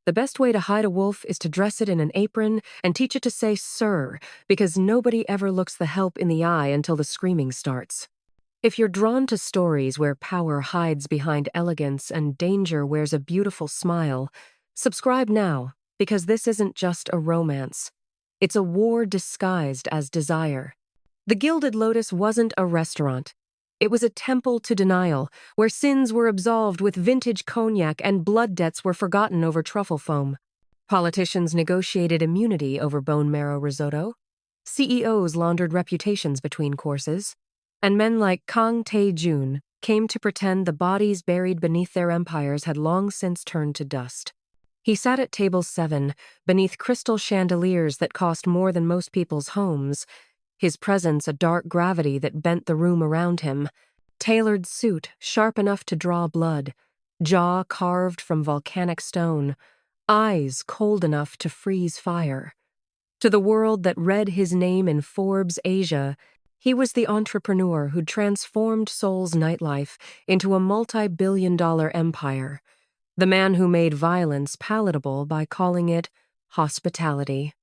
The best way to hide a wolf is to dress it in an apron and teach it to say sir, because nobody ever looks the help in the eye until the screaming starts. If you're drawn to stories where power hides behind elegance and danger wears a beautiful smile, subscribe now, because this isn't just a romance. It's a war disguised as desire. The Gilded Lotus wasn't a restaurant. It was a temple to denial, where sins were absolved with vintage cognac and blood debts were forgotten over truffle foam. Politicians negotiated immunity over bone marrow risotto. CEOs laundered reputations between courses. And men like Kang Tae-jun came to pretend the bodies buried beneath their empires had long since turned to dust. He sat at table 7, beneath crystal chandeliers that cost more than most people's homes, his presence a dark gravity that bent the room around him, tailored suit sharp enough to draw blood, jaw carved from volcanic stone, eyes cold enough to freeze fire. To the world that read his name in Forbes Asia, he was the entrepreneur who'd transformed Seoul's nightlife into a multi-billion-dollar empire, the man who made violence palatable by calling it hospitality.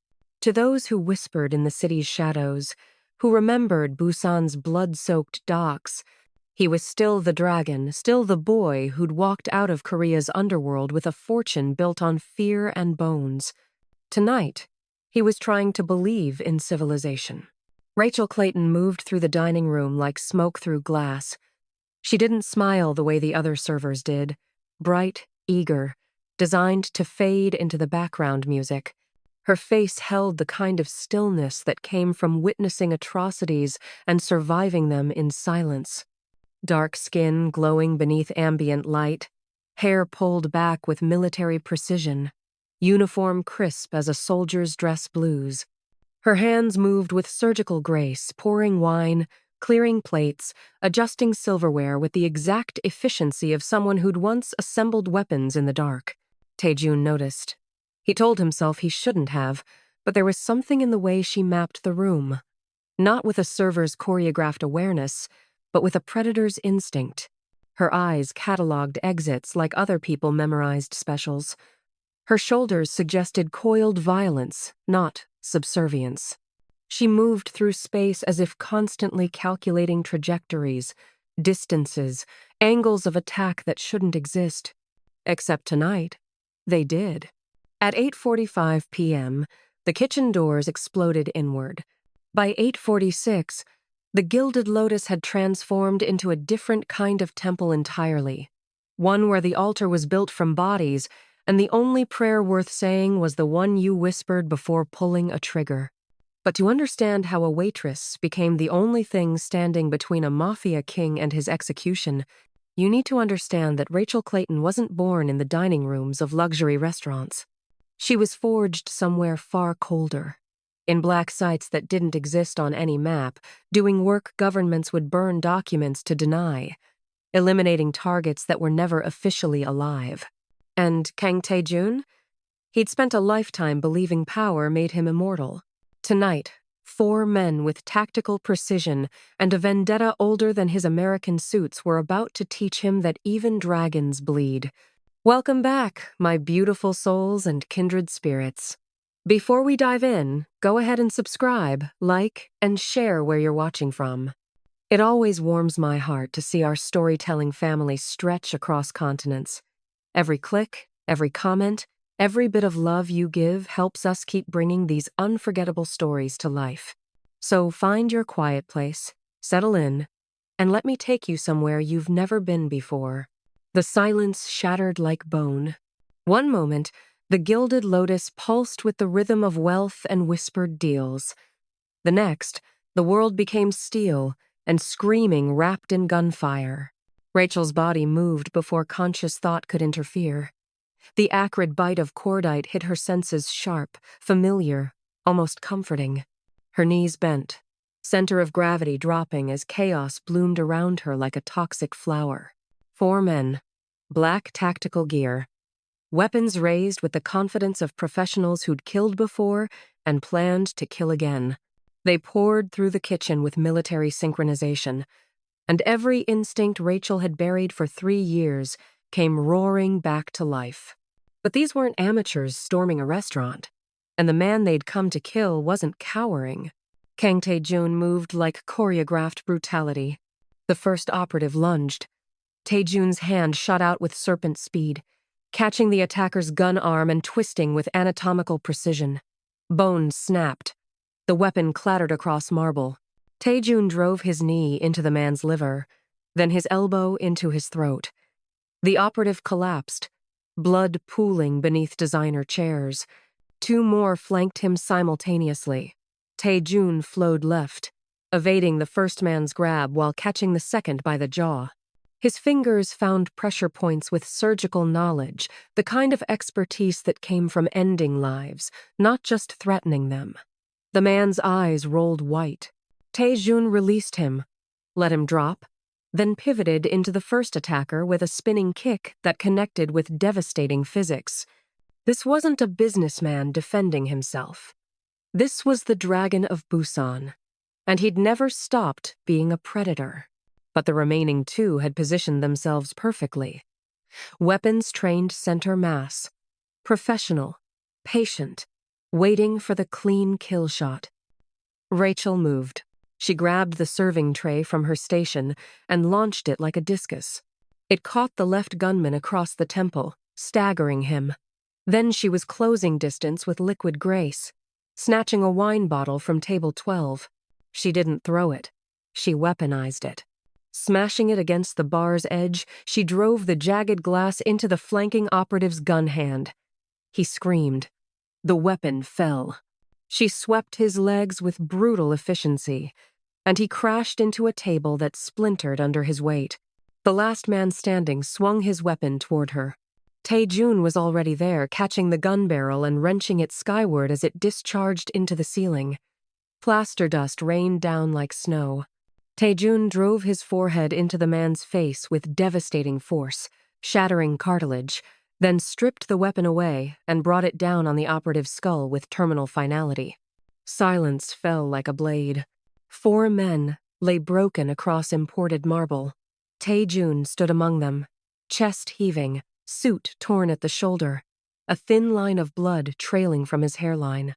To those who whispered in the city's shadows, who remembered Busan's blood-soaked docks, he was still the dragon, still the boy who'd walked out of Korea's underworld with a fortune built on fear and bones. Tonight, he was trying to believe in civilization. Rachel Clayton moved through the dining room like smoke through glass. She didn't smile the way the other servers did, bright, eager, designed to fade into the background music. Her face held the kind of stillness that came from witnessing atrocities and surviving them in silence. Dark skin glowing beneath ambient light, hair pulled back with military precision, uniform crisp as a soldier's dress blues. Her hands moved with surgical grace, pouring wine, clearing plates, adjusting silverware with the exact efficiency of someone who'd once assembled weapons in the dark. Tae-jun noticed. He told himself he shouldn't have, but there was something in the way she mapped the room. Not with a server's choreographed awareness, but with a predator's instinct. Her eyes cataloged exits like other people memorized specials. Her shoulders suggested coiled violence, not subservience. She moved through space as if constantly calculating trajectories, distances, angles of attack that shouldn't exist. Except tonight, they did. At 8:45 p.m., the kitchen doors exploded inward. By 8:46, the Gilded Lotus had transformed into a different kind of temple entirely, one where the altar was built from bodies, and the only prayer worth saying was the one you whispered before pulling a trigger. But to understand how a waitress became the only thing standing between a Mafia king and his execution, you need to understand that Rachel Clayton wasn't born in the dining rooms of luxury restaurants. She was forged somewhere far colder, in black sites that didn't exist on any map, doing work governments would burn documents to deny, eliminating targets that were never officially alive. And Kang Tae-jun? He'd spent a lifetime believing power made him immortal. Tonight, 4 men with tactical precision and a vendetta older than his American suits were about to teach him that even dragons bleed. Welcome back, my beautiful souls and kindred spirits. Before we dive in, go ahead and subscribe, like, and share where you're watching from. It always warms my heart to see our storytelling family stretch across continents. Every click, every comment, every bit of love you give helps us keep bringing these unforgettable stories to life. So find your quiet place, settle in, and let me take you somewhere you've never been before. The silence shattered like bone. One moment, the Gilded Lotus pulsed with the rhythm of wealth and whispered deals. The next, the world became steel and screaming wrapped in gunfire. Rachel's body moved before conscious thought could interfere. The acrid bite of cordite hit her senses sharp, familiar, almost comforting. Her knees bent, center of gravity dropping as chaos bloomed around her like a toxic flower. 4 men, black tactical gear, weapons raised with the confidence of professionals who'd killed before and planned to kill again. They poured through the kitchen with military synchronization, and every instinct Rachel had buried for 3 years came roaring back to life. But these weren't amateurs storming a restaurant, and the man they'd come to kill wasn't cowering. Kang Tae-jun moved like choreographed brutality. The first operative lunged. Tae-jun's hand shot out with serpent speed, catching the attacker's gun arm and twisting with anatomical precision. Bones snapped. The weapon clattered across marble. Tae-jun drove his knee into the man's liver, then his elbow into his throat. The operative collapsed, blood pooling beneath designer chairs. Two more flanked him simultaneously. Tae-jun flowed left, evading the first man's grab while catching the second by the jaw. His fingers found pressure points with surgical knowledge, the kind of expertise that came from ending lives, not just threatening them. The man's eyes rolled white. Tae-jun released him, let him drop, then pivoted into the first attacker with a spinning kick that connected with devastating physics. This wasn't a businessman defending himself. This was the Dragon of Busan, and he'd never stopped being a predator. But the remaining two had positioned themselves perfectly. Weapons trained center mass. Professional, patient, waiting for the clean kill shot. Rachel moved. She grabbed the serving tray from her station and launched it like a discus. It caught the left gunman across the temple, staggering him. Then she was closing distance with liquid grace, snatching a wine bottle from table 12. She didn't throw it. She weaponized it. Smashing it against the bar's edge, she drove the jagged glass into the flanking operative's gun hand. He screamed. The weapon fell. She swept his legs with brutal efficiency, and he crashed into a table that splintered under his weight. The last man standing swung his weapon toward her. Tae-jun was already there, catching the gun barrel and wrenching it skyward as it discharged into the ceiling. Plaster dust rained down like snow. Tae-jun drove his forehead into the man's face with devastating force, shattering cartilage, then stripped the weapon away and brought it down on the operative's skull with terminal finality. Silence fell like a blade. 4 men lay broken across imported marble. Tae-jun stood among them, chest heaving, suit torn at the shoulder, a thin line of blood trailing from his hairline.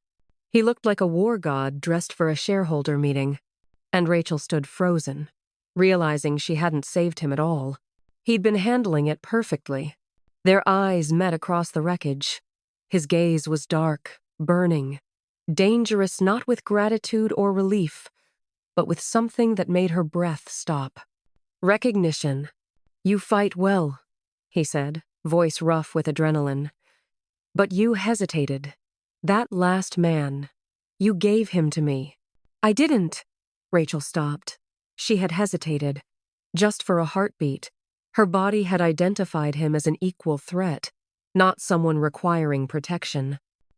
He looked like a war god dressed for a shareholder meeting. And Rachel stood frozen, realizing she hadn't saved him at all. He'd been handling it perfectly. Their eyes met across the wreckage. His gaze was dark, burning, dangerous not with gratitude or relief, but with something that made her breath stop. Recognition. You fight well, he said, voice rough with adrenaline. But you hesitated. That last man. You gave him to me. I didn't. Rachel stopped. She had hesitated, just for a heartbeat. Her body had identified him as an equal threat, not someone requiring protection.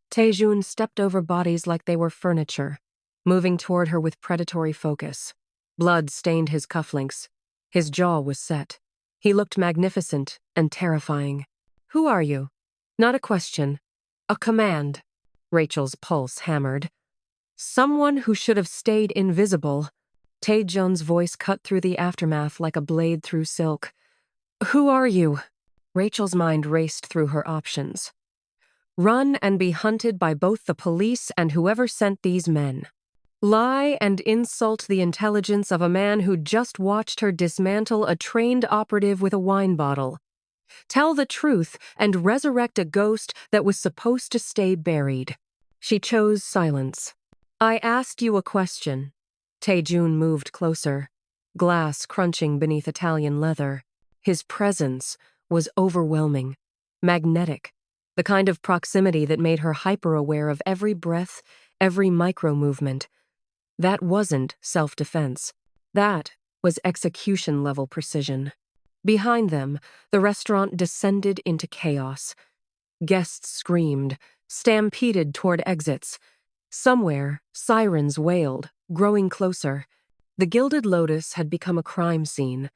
Tae-jun stepped over bodies like they were furniture, moving toward her with predatory focus. Blood stained his cufflinks. His jaw was set. He looked magnificent and terrifying. Who are you? Not a question. A command. Rachel's pulse hammered. Someone who should have stayed invisible. Tae-jun's voice cut through the aftermath like a blade through silk. Who are you? Rachel's mind raced through her options. Run and be hunted by both the police and whoever sent these men. Lie and insult the intelligence of a man who just watched her dismantle a trained operative with a wine bottle. Tell the truth and resurrect a ghost that was supposed to stay buried. She chose silence. I asked you a question. Tae-jun moved closer, glass crunching beneath Italian leather. His presence was overwhelming, magnetic, the kind of proximity that made her hyper-aware of every breath, every micro-movement. That wasn't self-defense. That was execution-level precision. Behind them, the restaurant descended into chaos. Guests screamed, stampeded toward exits. Somewhere, sirens wailed, growing closer. The Gilded Lotus had become a crime scene,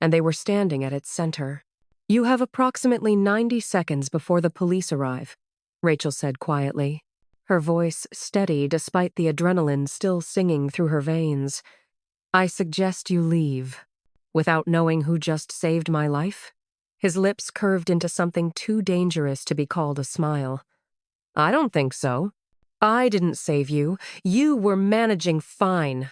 and they were standing at its center. You have approximately 90 seconds before the police arrive, Rachel said quietly, her voice steady despite the adrenaline still singing through her veins. I suggest you leave. Without knowing who just saved my life? His lips curved into something too dangerous to be called a smile. I don't think so. I didn't save you. You were managing fine.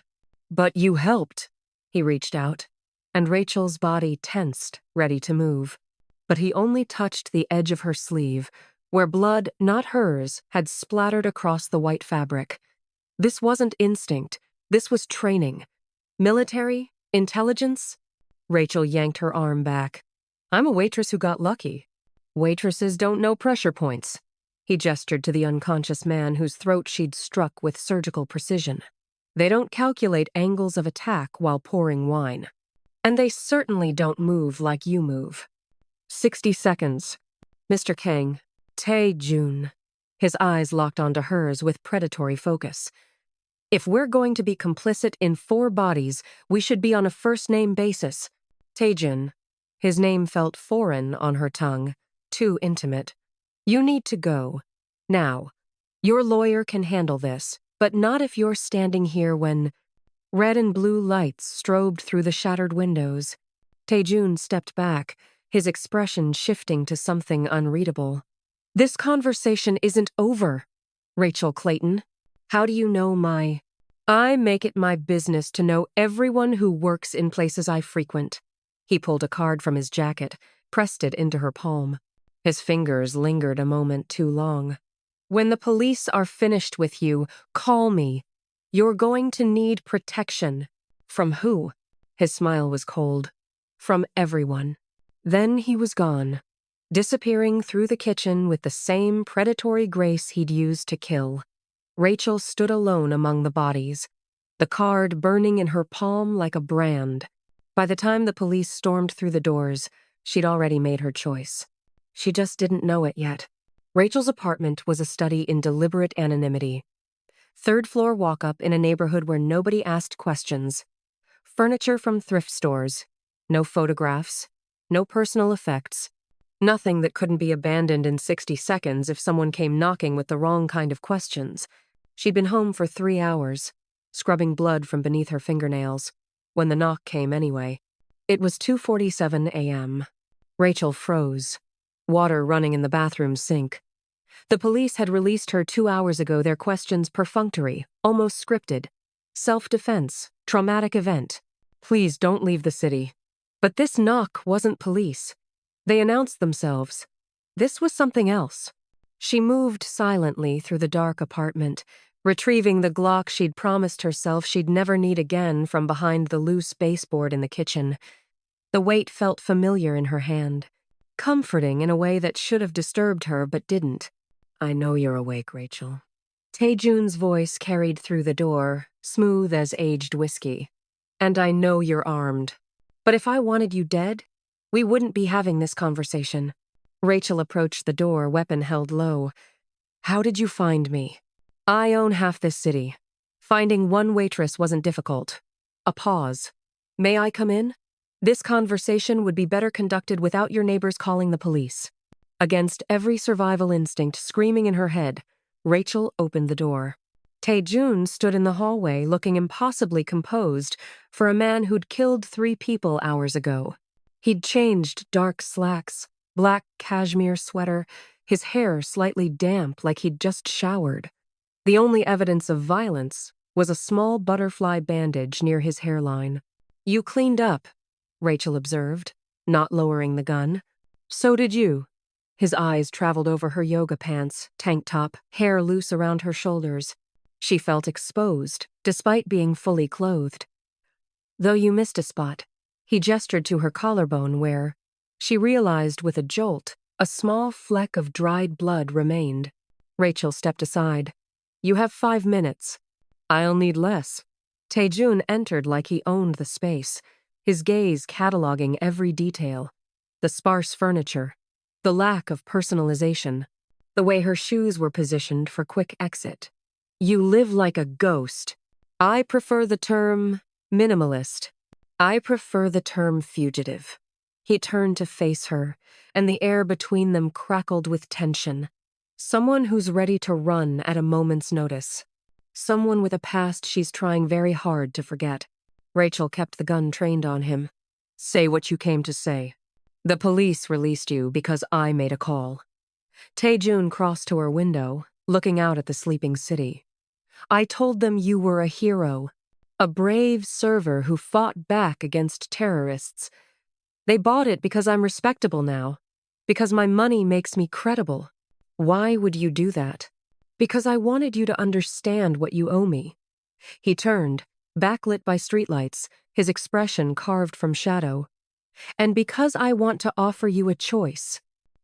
But you helped. He reached out, and Rachel's body tensed, ready to move. But he only touched the edge of her sleeve, where blood, not hers, had splattered across the white fabric. This wasn't instinct. This was training. Military? Intelligence? Rachel yanked her arm back. I'm a waitress who got lucky. Waitresses don't know pressure points. He gestured to the unconscious man whose throat she'd struck with surgical precision. They don't calculate angles of attack while pouring wine. And they certainly don't move like you move. 60 seconds. Mr. Kang, Tae-jun. His eyes locked onto hers with predatory focus. If we're going to be complicit in 4 bodies, we should be on a first-name basis. Tae-jun. His name felt foreign on her tongue, too intimate. You need to go. Now. Your lawyer can handle this, but not if you're standing here when... Red and blue lights strobed through the shattered windows. Tae-jun stepped back, his expression shifting to something unreadable. This conversation isn't over, Rachel Clayton. How do you know my... I make it my business to know everyone who works in places I frequent. He pulled a card from his jacket, pressed it into her palm. His fingers lingered a moment too long. When the police are finished with you, call me. You're going to need protection. From who? His smile was cold. From everyone. Then he was gone, disappearing through the kitchen with the same predatory grace he'd used to kill. Rachel stood alone among the bodies, the card burning in her palm like a brand. By the time the police stormed through the doors, she'd already made her choice. She just didn't know it yet. Rachel's apartment was a study in deliberate anonymity. 3rd-floor walk-up in a neighborhood where nobody asked questions. Furniture from thrift stores. No photographs. No personal effects. Nothing that couldn't be abandoned in 60 seconds if someone came knocking with the wrong kind of questions. She'd been home for 3 hours, scrubbing blood from beneath her fingernails, when the knock came anyway. It was 2:47 a.m. Rachel froze. Water running in the bathroom sink. The police had released her 2 hours ago, their questions perfunctory, almost scripted. Self-defense, traumatic event. Please don't leave the city. But this knock wasn't police. They announced themselves. This was something else. She moved silently through the dark apartment, retrieving the Glock she'd promised herself she'd never need again from behind the loose baseboard in the kitchen. The weight felt familiar in her hand, comforting in a way that should have disturbed her but didn't. I know you're awake, Rachel. Tae-jun's voice carried through the door, smooth as aged whiskey. And I know you're armed. But if I wanted you dead, we wouldn't be having this conversation. Rachel approached the door, weapon held low. How did you find me? I own half this city. Finding one waitress wasn't difficult. A pause. May I come in? This conversation would be better conducted without your neighbors calling the police. Against every survival instinct screaming in her head, Rachel opened the door. Tae-jun stood in the hallway looking impossibly composed for a man who'd killed 3 people hours ago. He'd changed dark slacks, black cashmere sweater, his hair slightly damp like he'd just showered. The only evidence of violence was a small butterfly bandage near his hairline. You cleaned up, Rachel observed, not lowering the gun. So did you. His eyes traveled over her yoga pants, tank top, hair loose around her shoulders. She felt exposed, despite being fully clothed. Though you missed a spot, he gestured to her collarbone where, she realized with a jolt, a small fleck of dried blood remained. Rachel stepped aside. You have 5 minutes. I'll need less. Tae-jun entered like he owned the space, his gaze cataloging every detail. The sparse furniture, the lack of personalization, the way her shoes were positioned for quick exit. You live like a ghost. I prefer the term minimalist. I prefer the term fugitive. He turned to face her, and the air between them crackled with tension. Someone who's ready to run at a moment's notice. Someone with a past she's trying very hard to forget. Rachel kept the gun trained on him. Say what you came to say. The police released you because I made a call. Taejun crossed to her window, looking out at the sleeping city. I told them you were a hero, a brave server who fought back against terrorists. They bought it because I'm respectable now, because my money makes me credible. Why would you do that? Because I wanted you to understand what you owe me. He turned, backlit by streetlights, his expression carved from shadow. And because I want to offer you a choice.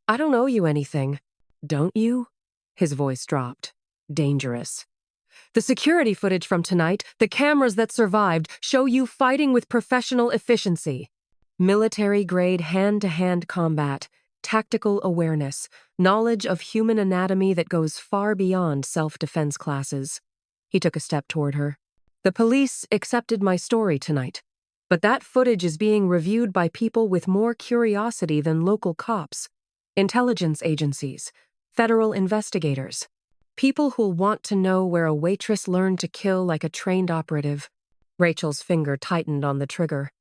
I don't owe you anything. Don't you? His voice dropped. Dangerous. The security footage from tonight, the cameras that survived, show you fighting with professional efficiency. Military-grade hand-to-hand combat, tactical awareness, knowledge of human anatomy that goes far beyond self-defense classes. He took a step toward her. The police accepted my story tonight, but that footage is being reviewed by people with more curiosity than local cops, intelligence agencies, federal investigators, people who'll want to know where a waitress learned to kill like a trained operative. Rachel's finger tightened on the trigger.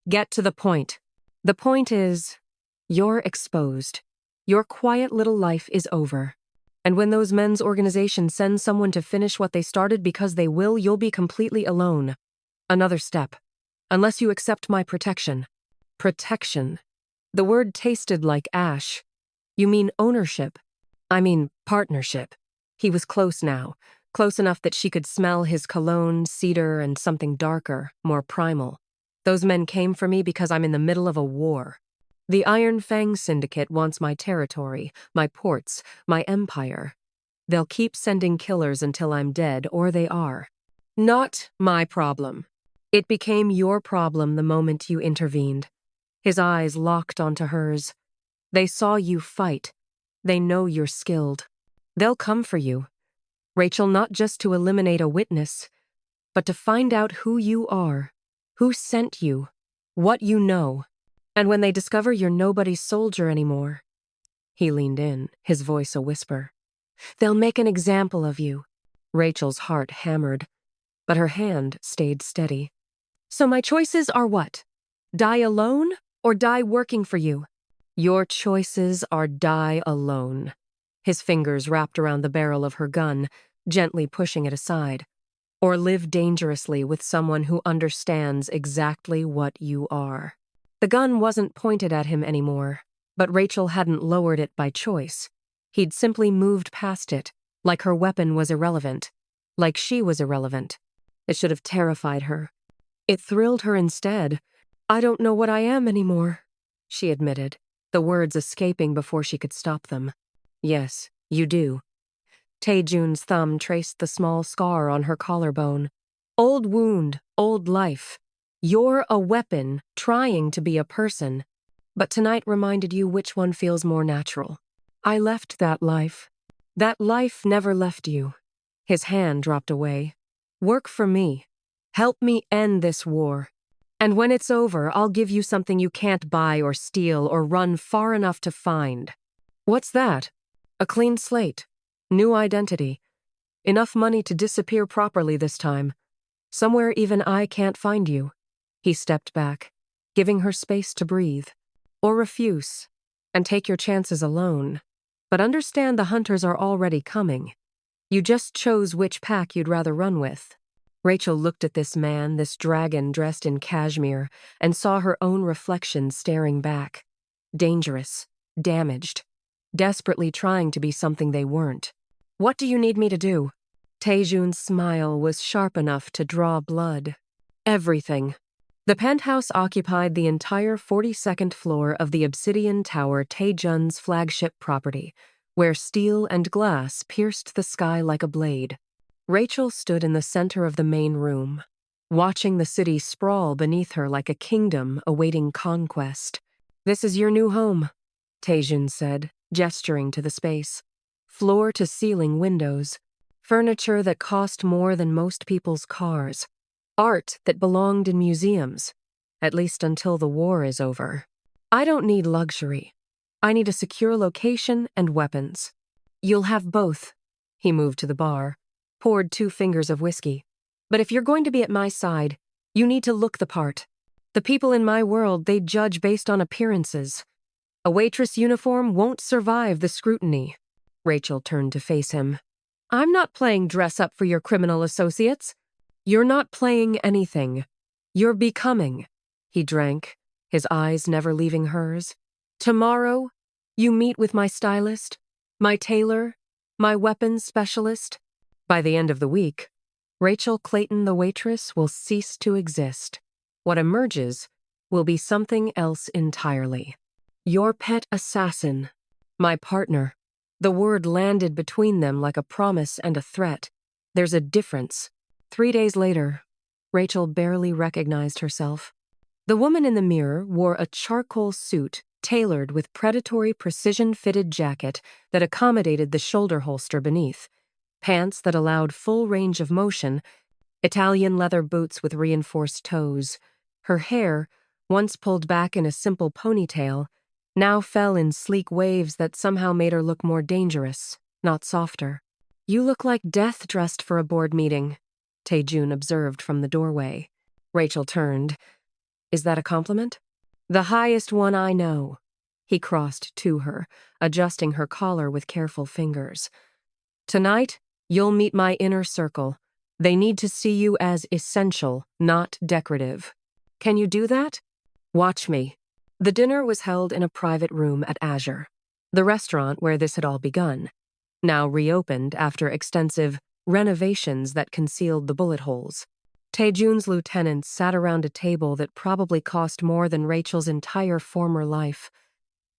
Get to the point. The point is, you're exposed. Your quiet little life is over. And when those men's organization sends someone to finish what they started because they will, you'll be completely alone. Another step. Unless you accept my protection. Protection. The word tasted like ash. You mean ownership. I mean partnership. He was close now, close enough that she could smell his cologne, cedar, and something darker, more primal. Those men came for me because I'm in the middle of a war. The Iron Fang Syndicate wants my territory, my ports, my empire. They'll keep sending killers until I'm dead, or they are. Not my problem. It became your problem the moment you intervened. His eyes locked onto hers. They saw you fight. They know you're skilled. They'll come for you. Rachel, not just to eliminate a witness, but to find out who you are, who sent you, what you know. And when they discover you're nobody's soldier anymore, he leaned in, his voice a whisper, they'll make an example of you. Rachel's heart hammered, but her hand stayed steady. So my choices are what? Die alone or die working for you? Your choices are die alone. His fingers wrapped around the barrel of her gun, gently pushing it aside. Or live dangerously with someone who understands exactly what you are. The gun wasn't pointed at him anymore, but Rachel hadn't lowered it by choice. He'd simply moved past it, like her weapon was irrelevant, like she was irrelevant. It should have terrified her. It thrilled her instead. I don't know what I am anymore, she admitted, the words escaping before she could stop them. Yes, you do. Taejun's thumb traced the small scar on her collarbone. Old wound, old life. You're a weapon trying to be a person, but tonight reminded you which one feels more natural. I left that life. That life never left you. His hand dropped away. Work for me. Help me end this war. And when it's over, I'll give you something you can't buy or steal or run far enough to find. What's that? A clean slate. New identity. Enough money to disappear properly this time. Somewhere even I can't find you. He stepped back, giving her space to breathe. Or refuse, and take your chances alone. But understand the hunters are already coming. You just chose which pack you'd rather run with. Rachel looked at this man, this dragon dressed in cashmere, and saw her own reflection staring back. Dangerous, damaged, desperately trying to be something they weren't. What do you need me to do? Taejun's smile was sharp enough to draw blood. Everything. The penthouse occupied the entire 42nd floor of the Obsidian Tower, Taejun's flagship property, where steel and glass pierced the sky like a blade. Rachel stood in the center of the main room, watching the city sprawl beneath her like a kingdom awaiting conquest. This is your new home, Taejun said, gesturing to the space. Floor-to-ceiling windows, furniture that cost more than most people's cars, art that belonged in museums, at least until the war is over. I don't need luxury. I need a secure location and weapons. You'll have both. He moved to the bar, poured 2 fingers of whiskey. But if you're going to be at my side, you need to look the part. The people in my world, they judge based on appearances, A waitress uniform won't survive the scrutiny. Rachel turned to face him. I'm not playing dress up for your criminal associates. You're not playing anything. You're becoming. He drank, his eyes never leaving hers. Tomorrow, you meet with my stylist, my tailor, my weapons specialist. By the end of the week, Rachel Clayton the waitress will cease to exist. What emerges will be something else entirely. Your pet assassin, my partner. The word landed between them like a promise and a threat. There's a difference. 3 days later, Rachel barely recognized herself. The woman in the mirror wore a charcoal suit tailored with predatory precision-fitted jacket that accommodated the shoulder holster beneath, pants that allowed full range of motion, Italian leather boots with reinforced toes. Her hair, once pulled back in a simple ponytail, now fell in sleek waves that somehow made her look more dangerous, not softer. You look like death dressed for a board meeting, Tae-jun observed from the doorway. Rachel turned. Is that a compliment? The highest one I know. He crossed to her, adjusting her collar with careful fingers. Tonight, you'll meet my inner circle. They need to see you as essential, not decorative. Can you do that? Watch me. The dinner was held in a private room at Azure, the restaurant where this had all begun, now reopened after extensive renovations that concealed the bullet holes. Tae-jun's lieutenants sat around a table that probably cost more than Rachel's entire former life,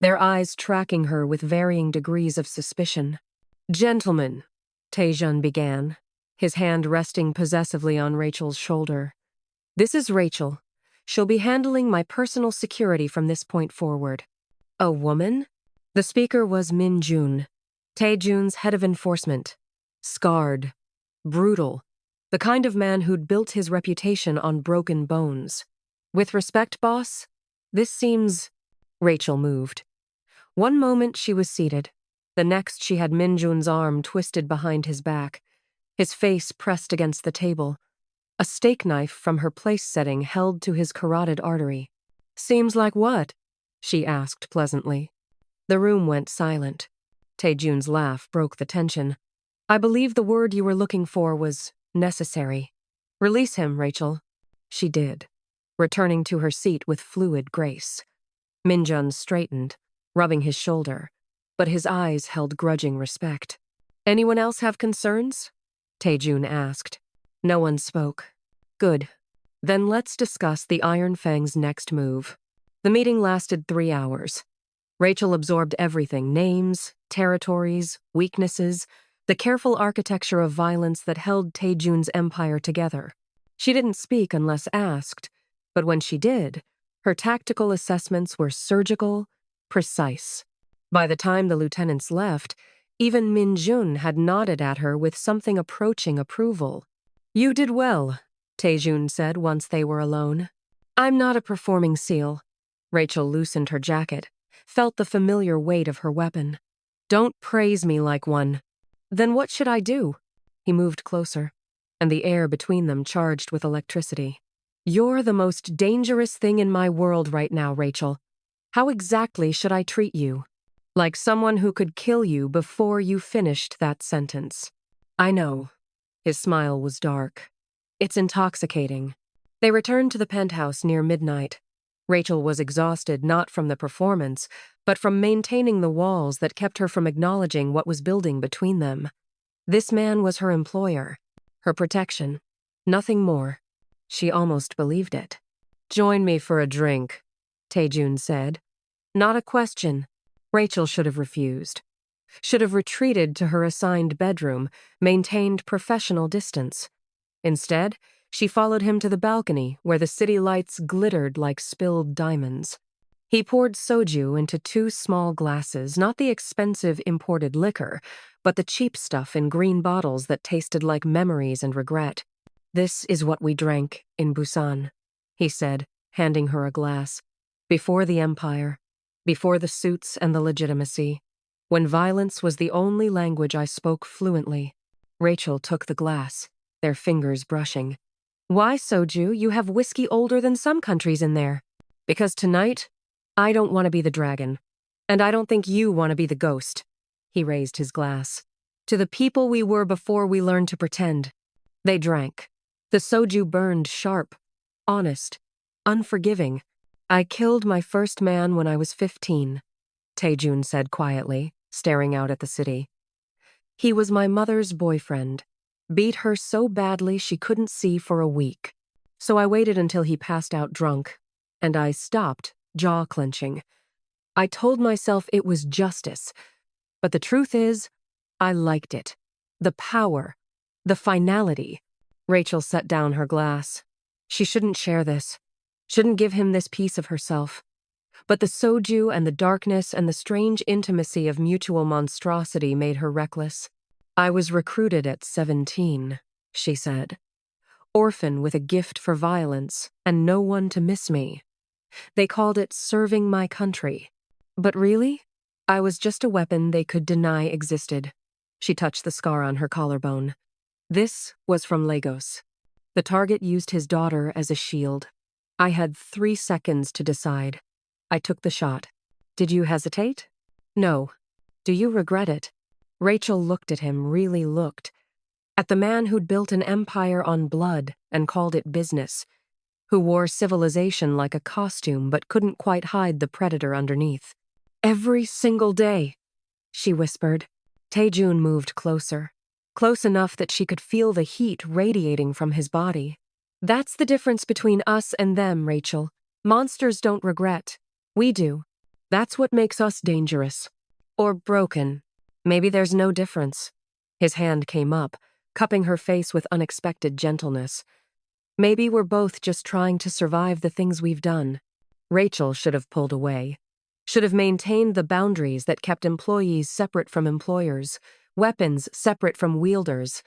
their eyes tracking her with varying degrees of suspicion. Gentlemen, Tae-jun began, his hand resting possessively on Rachel's shoulder. This is Rachel. She'll be handling my personal security from this point forward. A woman? The speaker was Min-jun, Tae-jun's head of enforcement. Scarred. Brutal. The kind of man who'd built his reputation on broken bones. With respect, boss, this seems... Rachel moved. One moment she was seated. The next she had Min-jun's arm twisted behind his back, his face pressed against the table. A steak knife from her place setting held to his carotid artery. Seems like what? She asked pleasantly. The room went silent. Tae-jun's laugh broke the tension. I believe the word you were looking for was necessary. Release him, Rachel. She did, returning to her seat with fluid grace. Min-jun straightened, rubbing his shoulder, but his eyes held grudging respect. Anyone else have concerns? Tae-jun asked. No one spoke. Good. Then let's discuss the Iron Fang's next move. The meeting lasted 3 hours. Rachel absorbed everything: names, territories, weaknesses, the careful architecture of violence that held Tae-jun's empire together. She didn't speak unless asked, but when she did, her tactical assessments were surgical, precise. By the time the lieutenants left, even Min-jun had nodded at her with something approaching approval. You did well, Tae-jun said once they were alone. I'm not a performing seal. Rachel loosened her jacket, felt the familiar weight of her weapon. Don't praise me like one. Then what should I do? He moved closer, and the air between them charged with electricity. You're the most dangerous thing in my world right now, Rachel. How exactly should I treat you? Like someone who could kill you before you finished that sentence. I know. His smile was dark. It's intoxicating. They returned to the penthouse near midnight. Rachel was exhausted not from the performance, but from maintaining the walls that kept her from acknowledging what was building between them. This man was her employer, her protection, nothing more. She almost believed it. Join me for a drink, Tae-jun said. Not a question. Rachel should have refused. Should have retreated to her assigned bedroom, maintained professional distance. Instead, she followed him to the balcony where the city lights glittered like spilled diamonds. He poured soju into 2 small glasses, not the expensive imported liquor, but the cheap stuff in green bottles that tasted like memories and regret. This is what we drank in Busan, he said, handing her a glass. Before the empire, before the suits and the legitimacy, when violence was the only language I spoke fluently. Rachel took the glass, their fingers brushing. Why, soju? You have whiskey older than some countries in there. Because tonight, I don't want to be the dragon. And I don't think you want to be the ghost. He raised his glass. To the people we were before we learned to pretend. They drank. The soju burned sharp, honest, unforgiving. I killed my first man when I was 15, Taejun said quietly, staring out at the city. He was my mother's boyfriend. Beat her so badly she couldn't see for a week. So I waited until he passed out drunk, and I stopped, jaw clenching. I told myself it was justice, but the truth is, I liked it. The power, the finality. Rachel set down her glass. She shouldn't share this. Shouldn't give him this piece of herself. But the soju and the darkness and the strange intimacy of mutual monstrosity made her reckless. I was recruited at 17, she said. Orphan with a gift for violence and no one to miss me. They called it serving my country. But really, I was just a weapon they could deny existed. She touched the scar on her collarbone. This was from Lagos. The target used his daughter as a shield. I had 3 seconds to decide. I took the shot. Did you hesitate? No. Do you regret it? Rachel looked at him, really looked. At the man who'd built an empire on blood and called it business, who wore civilization like a costume but couldn't quite hide the predator underneath. Every single day, she whispered. Taejun moved closer, close enough that she could feel the heat radiating from his body. That's the difference between us and them, Rachel. Monsters don't regret. We do. That's what makes us dangerous. Or broken. Maybe there's no difference. His hand came up, cupping her face with unexpected gentleness. Maybe we're both just trying to survive the things we've done. Rachel should have pulled away. Should have maintained the boundaries that kept employees separate from employers, weapons separate from wielders.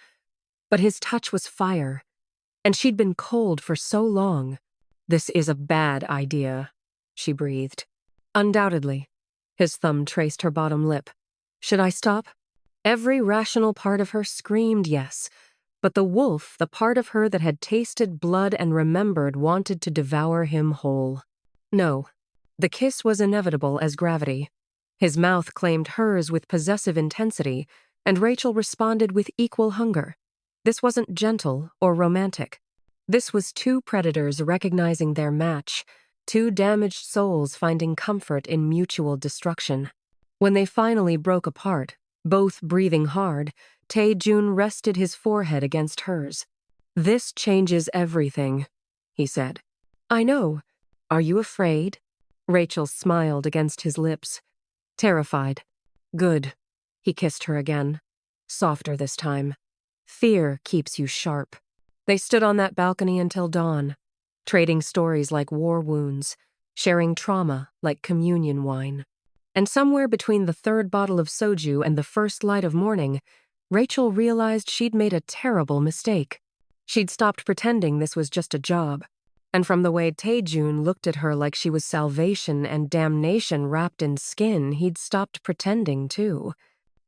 But his touch was fire, and she'd been cold for so long. This is a bad idea, she breathed. Undoubtedly. His thumb traced her bottom lip. Should I stop? Every rational part of her screamed yes, but the wolf, the part of her that had tasted blood and remembered, wanted to devour him whole. No. The kiss was inevitable as gravity. His mouth claimed hers with possessive intensity, and Rachel responded with equal hunger. This wasn't gentle or romantic. This was 2 predators recognizing their match, 2 damaged souls finding comfort in mutual destruction. When they finally broke apart, both breathing hard, Taejun rested his forehead against hers. This changes everything, he said. I know. Are you afraid? Rachel smiled against his lips. Terrified. Good. He kissed her again. Softer this time. Fear keeps you sharp. They stood on that balcony until dawn, trading stories like war wounds, sharing trauma like communion wine. And somewhere between the 3rd bottle of soju and the first light of morning, Rachel realized she'd made a terrible mistake. She'd stopped pretending this was just a job. And from the way Taejun looked at her like she was salvation and damnation wrapped in skin, he'd stopped pretending too.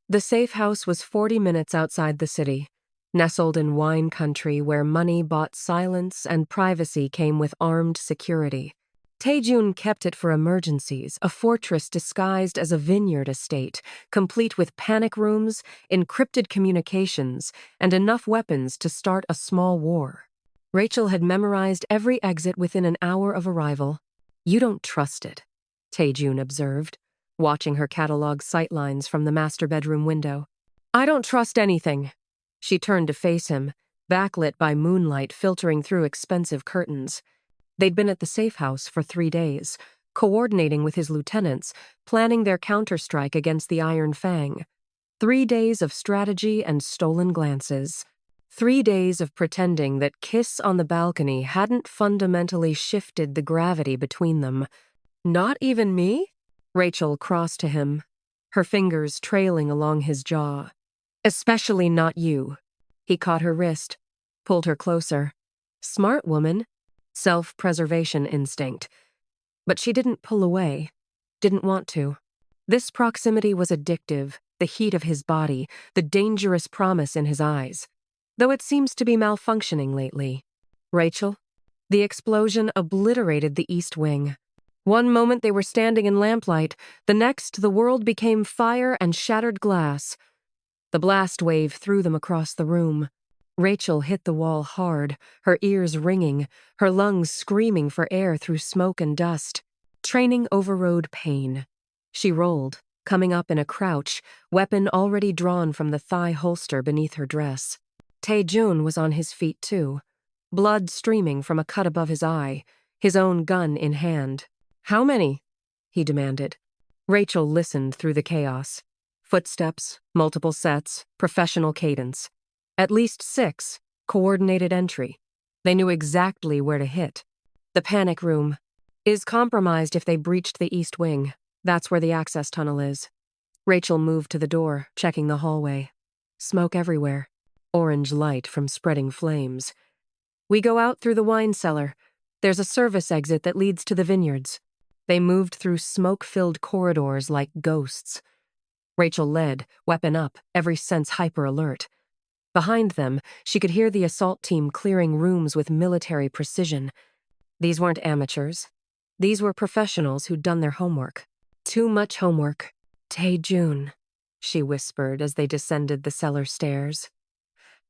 The safe house was 40 minutes outside the city, nestled in wine country where money bought silence and privacy came with armed security. Taejun kept it for emergencies, a fortress disguised as a vineyard estate, complete with panic rooms, encrypted communications, and enough weapons to start a small war. Rachel had memorized every exit within an hour of arrival. You don't trust it, Taejun observed, watching her catalog sightlines from the master bedroom window. I don't trust anything. She turned to face him, backlit by moonlight filtering through expensive curtains. They'd been at the safe house for 3 days, coordinating with his lieutenants, planning their counterstrike against the Iron Fang. 3 days of strategy and stolen glances. 3 days of pretending that kiss on the balcony hadn't fundamentally shifted the gravity between them. Not even me? Rachel crossed to him, her fingers trailing along his jaw. Especially not you. He caught her wrist, pulled her closer. Smart woman. Self-preservation instinct. But she didn't pull away. Didn't want to. This proximity was addictive, the heat of his body, the dangerous promise in his eyes. Though it seems to be malfunctioning lately. Rachel? The explosion obliterated the East Wing. One moment they were standing in lamplight, the next the world became fire and shattered glass. The blast wave threw them across the room. Rachel hit the wall hard, her ears ringing, her lungs screaming for air through smoke and dust. Training overrode pain. She rolled, coming up in a crouch, weapon already drawn from the thigh holster beneath her dress. Tae-jun was on his feet too, blood streaming from a cut above his eye, his own gun in hand. "How many?" he demanded. Rachel listened through the chaos. Footsteps, multiple sets, professional cadence. At least 6, coordinated entry. They knew exactly where to hit. The panic room is compromised if they breached the east wing. That's where the access tunnel is. Rachel moved to the door, checking the hallway. Smoke everywhere. Orange light from spreading flames. "We go out through the wine cellar. There's a service exit that leads to the vineyards." They moved through smoke-filled corridors like ghosts. Rachel led, weapon up, every sense hyper-alert. Behind them, she could hear the assault team clearing rooms with military precision. These weren't amateurs. These were professionals who'd done their homework. Too much homework. "Tae-jun," she whispered as they descended the cellar stairs.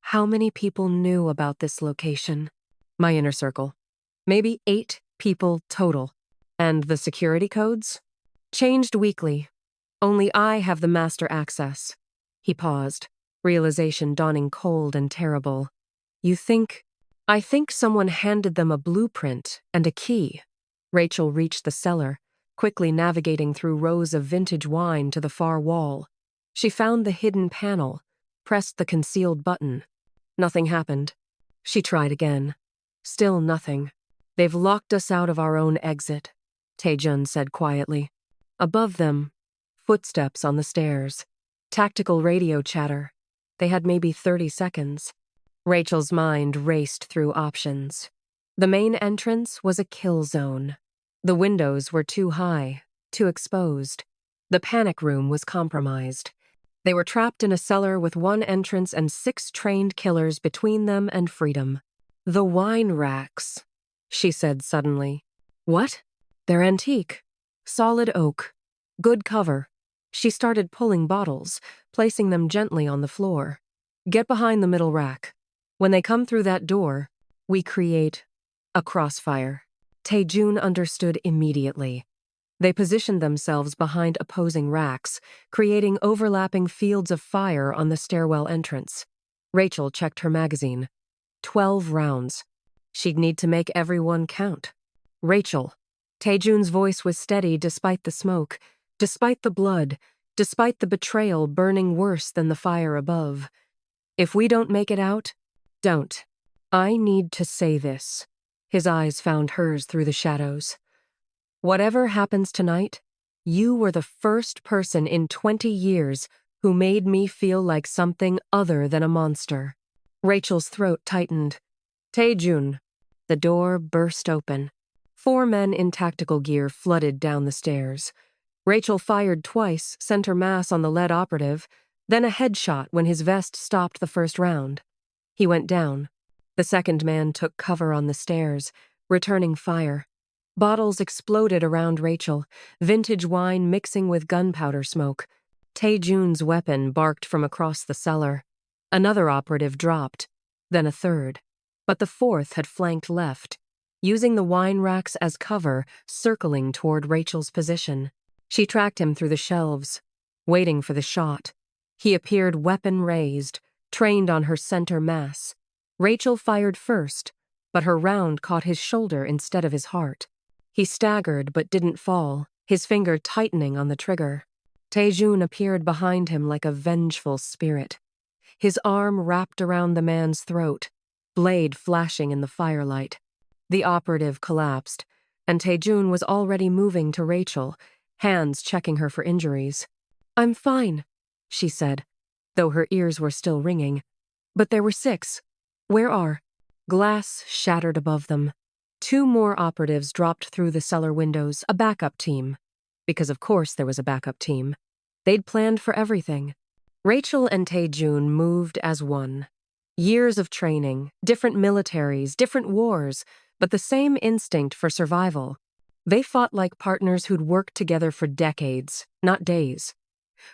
How many people knew about this location? My inner circle. Maybe 8 people total. And the security codes? Changed weekly. Only I have the master access. He paused, realization dawning cold and terrible. I think someone handed them a blueprint and a key. Rachel reached the cellar, quickly navigating through rows of vintage wine to the far wall. She found the hidden panel, pressed the concealed button. Nothing happened. She tried again. Still nothing. "They've locked us out of our own exit," Tae-jun said quietly. Above them, footsteps on the stairs. Tactical radio chatter. They had maybe 30 seconds. Rachel's mind raced through options. The main entrance was a kill zone. The windows were too high, too exposed. The panic room was compromised. They were trapped in a cellar with 1 entrance and 6 trained killers between them and freedom. "The wine racks," she said suddenly. "What?" "They're antique. Solid oak. Good cover." She started pulling bottles, placing them gently on the floor. "Get behind the middle rack. When they come through that door, we create a crossfire." Tae-jun understood immediately. They positioned themselves behind opposing racks, creating overlapping fields of fire on the stairwell entrance. Rachel checked her magazine. 12 rounds. She'd need to make everyone count. "Rachel." Tae-jun's voice was steady despite the smoke, despite the blood, despite the betrayal burning worse than the fire above. "If we don't make it out, don't. I need to say this." His eyes found hers through the shadows. "Whatever happens tonight, you were the first person in 20 years who made me feel like something other than a monster." Rachel's throat tightened. "Tae-jun." The door burst open. 4 men in tactical gear flooded down the stairs. Rachel fired twice, center mass on the lead operative, then a headshot when his vest stopped the first round. He went down. The second man took cover on the stairs, returning fire. Bottles exploded around Rachel, vintage wine mixing with gunpowder smoke. Tae-jun's weapon barked from across the cellar. Another operative dropped, then a third. But the fourth had flanked left, using the wine racks as cover, circling toward Rachel's position. She tracked him through the shelves, waiting for the shot. He appeared weapon raised, trained on her center mass. Rachel fired first, but her round caught his shoulder instead of his heart. He staggered but didn't fall, his finger tightening on the trigger. Tae-jun appeared behind him like a vengeful spirit. His arm wrapped around the man's throat, blade flashing in the firelight. The operative collapsed, and Tae-jun was already moving to Rachel, hands checking her for injuries. "I'm fine," she said, though her ears were still ringing. "But there were 6. Where are?" Glass shattered above them. 2 more operatives dropped through the cellar windows, a backup team. Because of course there was a backup team. They'd planned for everything. Rachel and Tae-jun moved as one. Years of training, different militaries, different wars, but the same instinct for survival. They fought like partners who'd worked together for decades, not days.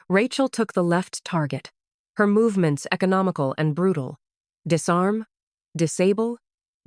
Rachel took the left target. Her movements economical and brutal. Disarm, disable,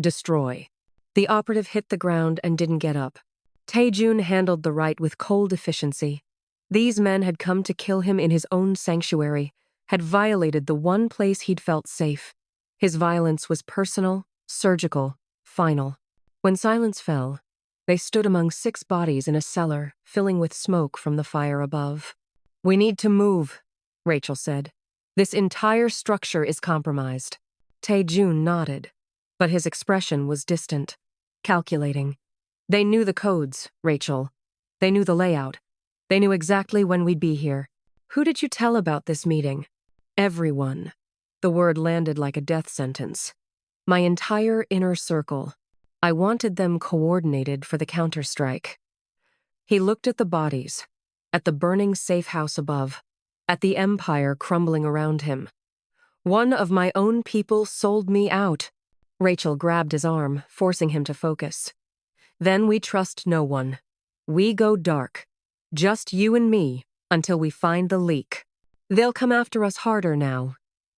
destroy. The operative hit the ground and didn't get up. Taejun handled the right with cold efficiency. These men had come to kill him in his own sanctuary, had violated the one place he'd felt safe. His violence was personal, surgical, final. When silence fell, they stood among 6 bodies in a cellar, filling with smoke from the fire above. "We need to move," Rachel said. "This entire structure is compromised." Taejun nodded, but his expression was distant, calculating. "They knew the codes, Rachel. They knew the layout. They knew exactly when we'd be here. Who did you tell about this meeting?" "Everyone." The word landed like a death sentence. "My entire inner circle. I wanted them coordinated for the counterstrike." He looked at the bodies, at the burning safe house above, at the empire crumbling around him. "One of my own people sold me out." Rachel grabbed his arm, forcing him to focus. "Then we trust no one. We go dark. Just you and me, until we find the leak. They'll come after us harder now.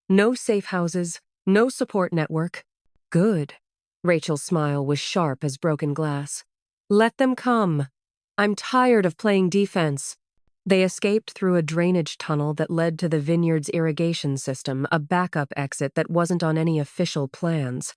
No safe houses, no support network." "Good." Rachel's smile was sharp as broken glass. "Let them come. I'm tired of playing defense." They escaped through a drainage tunnel that led to the vineyard's irrigation system, a backup exit that wasn't on any official plans.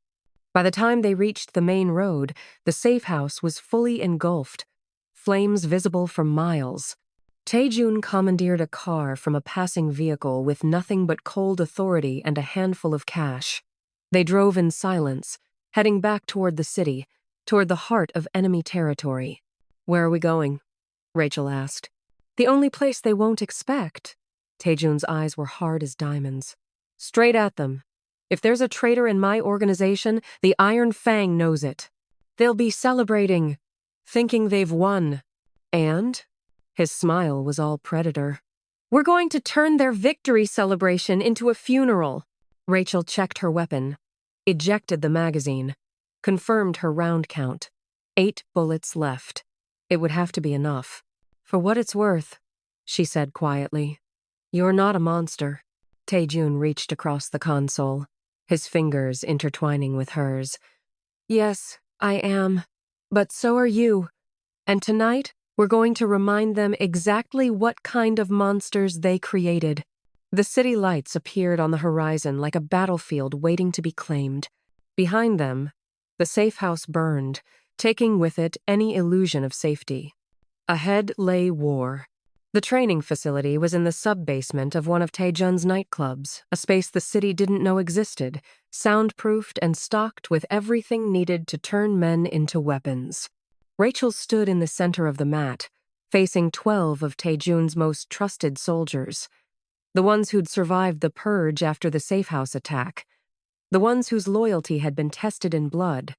By the time they reached the main road, the safe house was fully engulfed, flames visible for miles. Taejun commandeered a car from a passing vehicle with nothing but cold authority and a handful of cash. They drove in silence, heading back toward the city, toward the heart of enemy territory. "Where are we going?" Rachel asked. "The only place they won't expect." Taejun's eyes were hard as diamonds. "Straight at them. If there's a traitor in my organization, the Iron Fang knows it. They'll be celebrating, thinking they've won. And?" His smile was all predator. "We're going to turn their victory celebration into a funeral." Rachel checked her weapon, ejected the magazine, confirmed her round count. 8 bullets left. It would have to be enough. "For what it's worth," she said quietly, "you're not a monster." Taejun reached across the console, his fingers intertwining with hers. "Yes, I am. But so are you. And tonight, we're going to remind them exactly what kind of monsters they created." The city lights appeared on the horizon like a battlefield waiting to be claimed. Behind them, the safe house burned, taking with it any illusion of safety. Ahead lay war. The training facility was in the sub-basement of one of Taejun's nightclubs, a space the city didn't know existed, soundproofed and stocked with everything needed to turn men into weapons. Rachel stood in the center of the mat, facing 12 of Taejun's most trusted soldiers. The ones who'd survived the purge after the safe house attack. The ones whose loyalty had been tested in blood.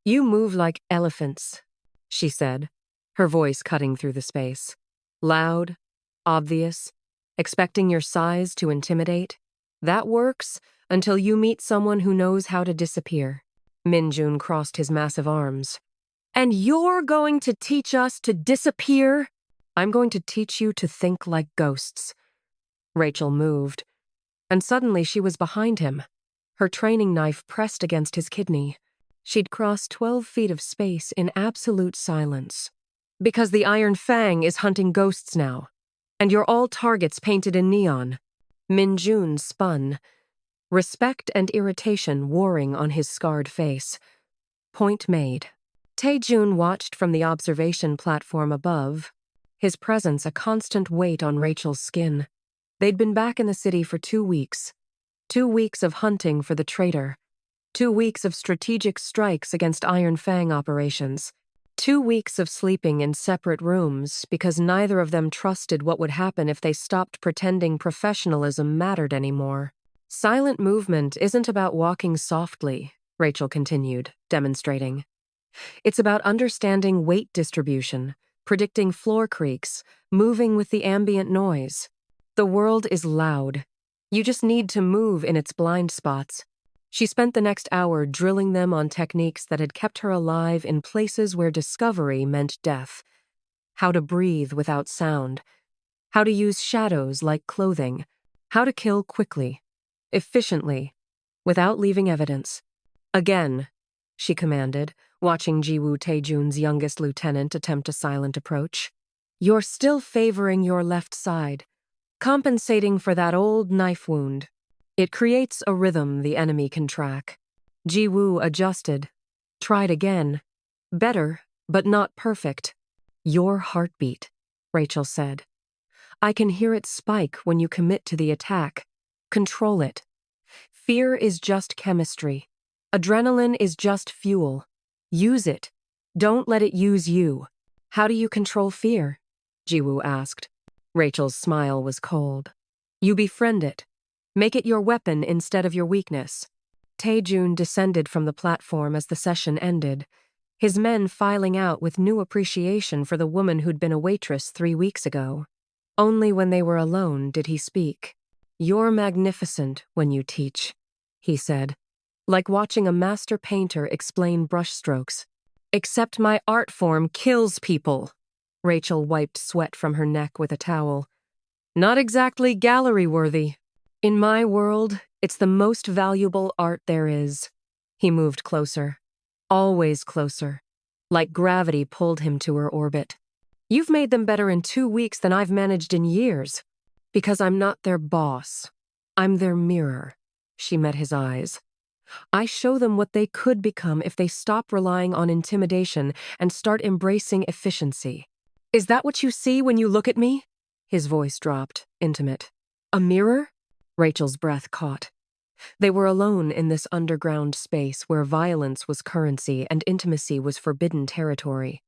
"You move like elephants," she said, her voice cutting through the space. "Loud, obvious, expecting your size to intimidate. That works until you meet someone who knows how to disappear." Minjun crossed his massive arms. "And you're going to teach us to disappear?" "I'm going to teach you to think like ghosts." Rachel moved, and suddenly she was behind him, her training knife pressed against his kidney. She'd crossed 12 feet of space in absolute silence. "Because the Iron Fang is hunting ghosts now, and you're all targets painted in neon." Minjun spun, respect and irritation warring on his scarred face. Point made. Taejun watched from the observation platform above, his presence a constant weight on Rachel's skin. They'd been back in the city for 2 weeks. 2 weeks of hunting for the traitor. 2 weeks of strategic strikes against Iron Fang operations. 2 weeks of sleeping in separate rooms because neither of them trusted what would happen if they stopped pretending professionalism mattered anymore. "Silent movement isn't about walking softly," Rachel continued, demonstrating. "It's about understanding weight distribution, predicting floor creaks, moving with the ambient noise. The world is loud. You just need to move in its blind spots. She spent the next hour drilling them on techniques that had kept her alive in places where discovery meant death. How to breathe without sound. How to use shadows like clothing. How to kill quickly, efficiently, without leaving evidence. Again, she commanded, watching Jiwoo Taejun's youngest lieutenant attempt a silent approach. You're still favoring your left side, compensating for that old knife wound. It creates a rhythm the enemy can track. Jiwoo adjusted, tried again. Better, but not perfect. Your heartbeat, Rachel said. I can hear it spike when you commit to the attack. Control it. Fear is just chemistry. Adrenaline is just fuel. Use it. Don't let it use you. How do you control fear? Jiwoo asked. Rachel's smile was cold. You befriend it. Make it your weapon instead of your weakness. Taejun descended from the platform as the session ended, his men filing out with new appreciation for the woman who'd been a waitress 3 weeks ago. Only when they were alone did he speak. You're magnificent when you teach, he said, like watching a master painter explain brushstrokes. Except my art form kills people. Rachel wiped sweat from her neck with a towel. Not exactly gallery-worthy. In my world, it's the most valuable art there is. He moved closer. Always closer. Like gravity pulled him to her orbit. You've made them better in 2 weeks than I've managed in years. Because I'm not their boss. I'm their mirror. She met his eyes. I show them what they could become if they stop relying on intimidation and start embracing efficiency. Is that what you see when you look at me? His voice dropped, intimate. A mirror? Rachel's breath caught. They were alone in this underground space where violence was currency and intimacy was forbidden territory.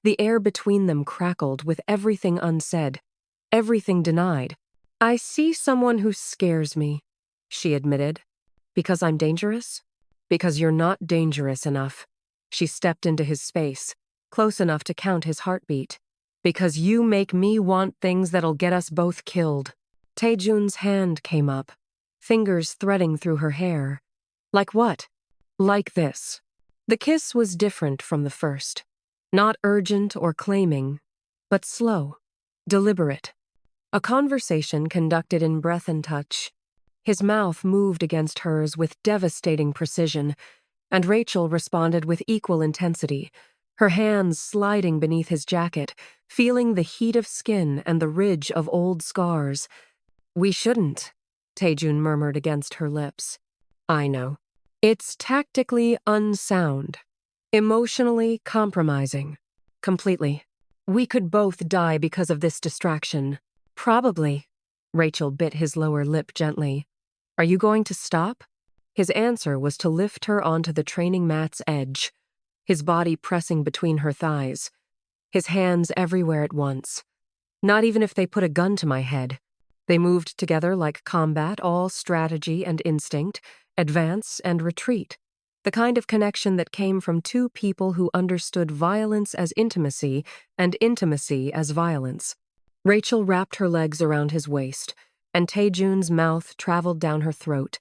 The air between them crackled with everything unsaid, everything denied. I see someone who scares me, she admitted. Because I'm dangerous? Because you're not dangerous enough. She stepped into his space, close enough to count his heartbeat. Because you make me want things that'll get us both killed. Taejun's hand came up, fingers threading through her hair. Like what? Like this. The kiss was different from the first. Not urgent or claiming, but slow, deliberate. A conversation conducted in breath and touch. His mouth moved against hers with devastating precision, and Rachel responded with equal intensity, her hands sliding beneath his jacket, feeling the heat of skin and the ridge of old scars. We shouldn't, Taejun murmured against her lips. I know. It's tactically unsound, emotionally compromising. Completely. We could both die because of this distraction. Probably. Rachel bit his lower lip gently. Are you going to stop? His answer was to lift her onto the training mat's edge, his body pressing between her thighs, his hands everywhere at once. Not even if they put a gun to my head. They moved together like combat, all strategy and instinct, advance and retreat. The kind of connection that came from two people who understood violence as intimacy and intimacy as violence. Rachel wrapped her legs around his waist, and Taejun's mouth traveled down her throat,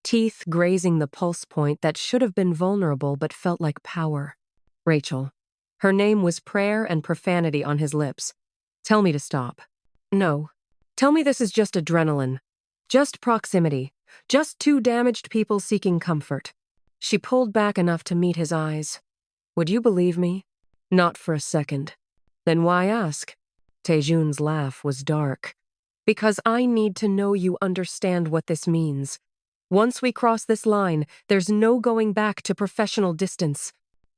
teeth grazing the pulse point that should have been vulnerable but felt like power. Rachel. Her name was prayer and profanity on his lips. Tell me to stop. No. Tell me this is just adrenaline. Just proximity. Just two damaged people seeking comfort. She pulled back enough to meet his eyes. Would you believe me? Not for a second. Then why ask? Taejun's laugh was dark. Because I need to know you understand what this means. Once we cross this line, there's no going back to professional distance.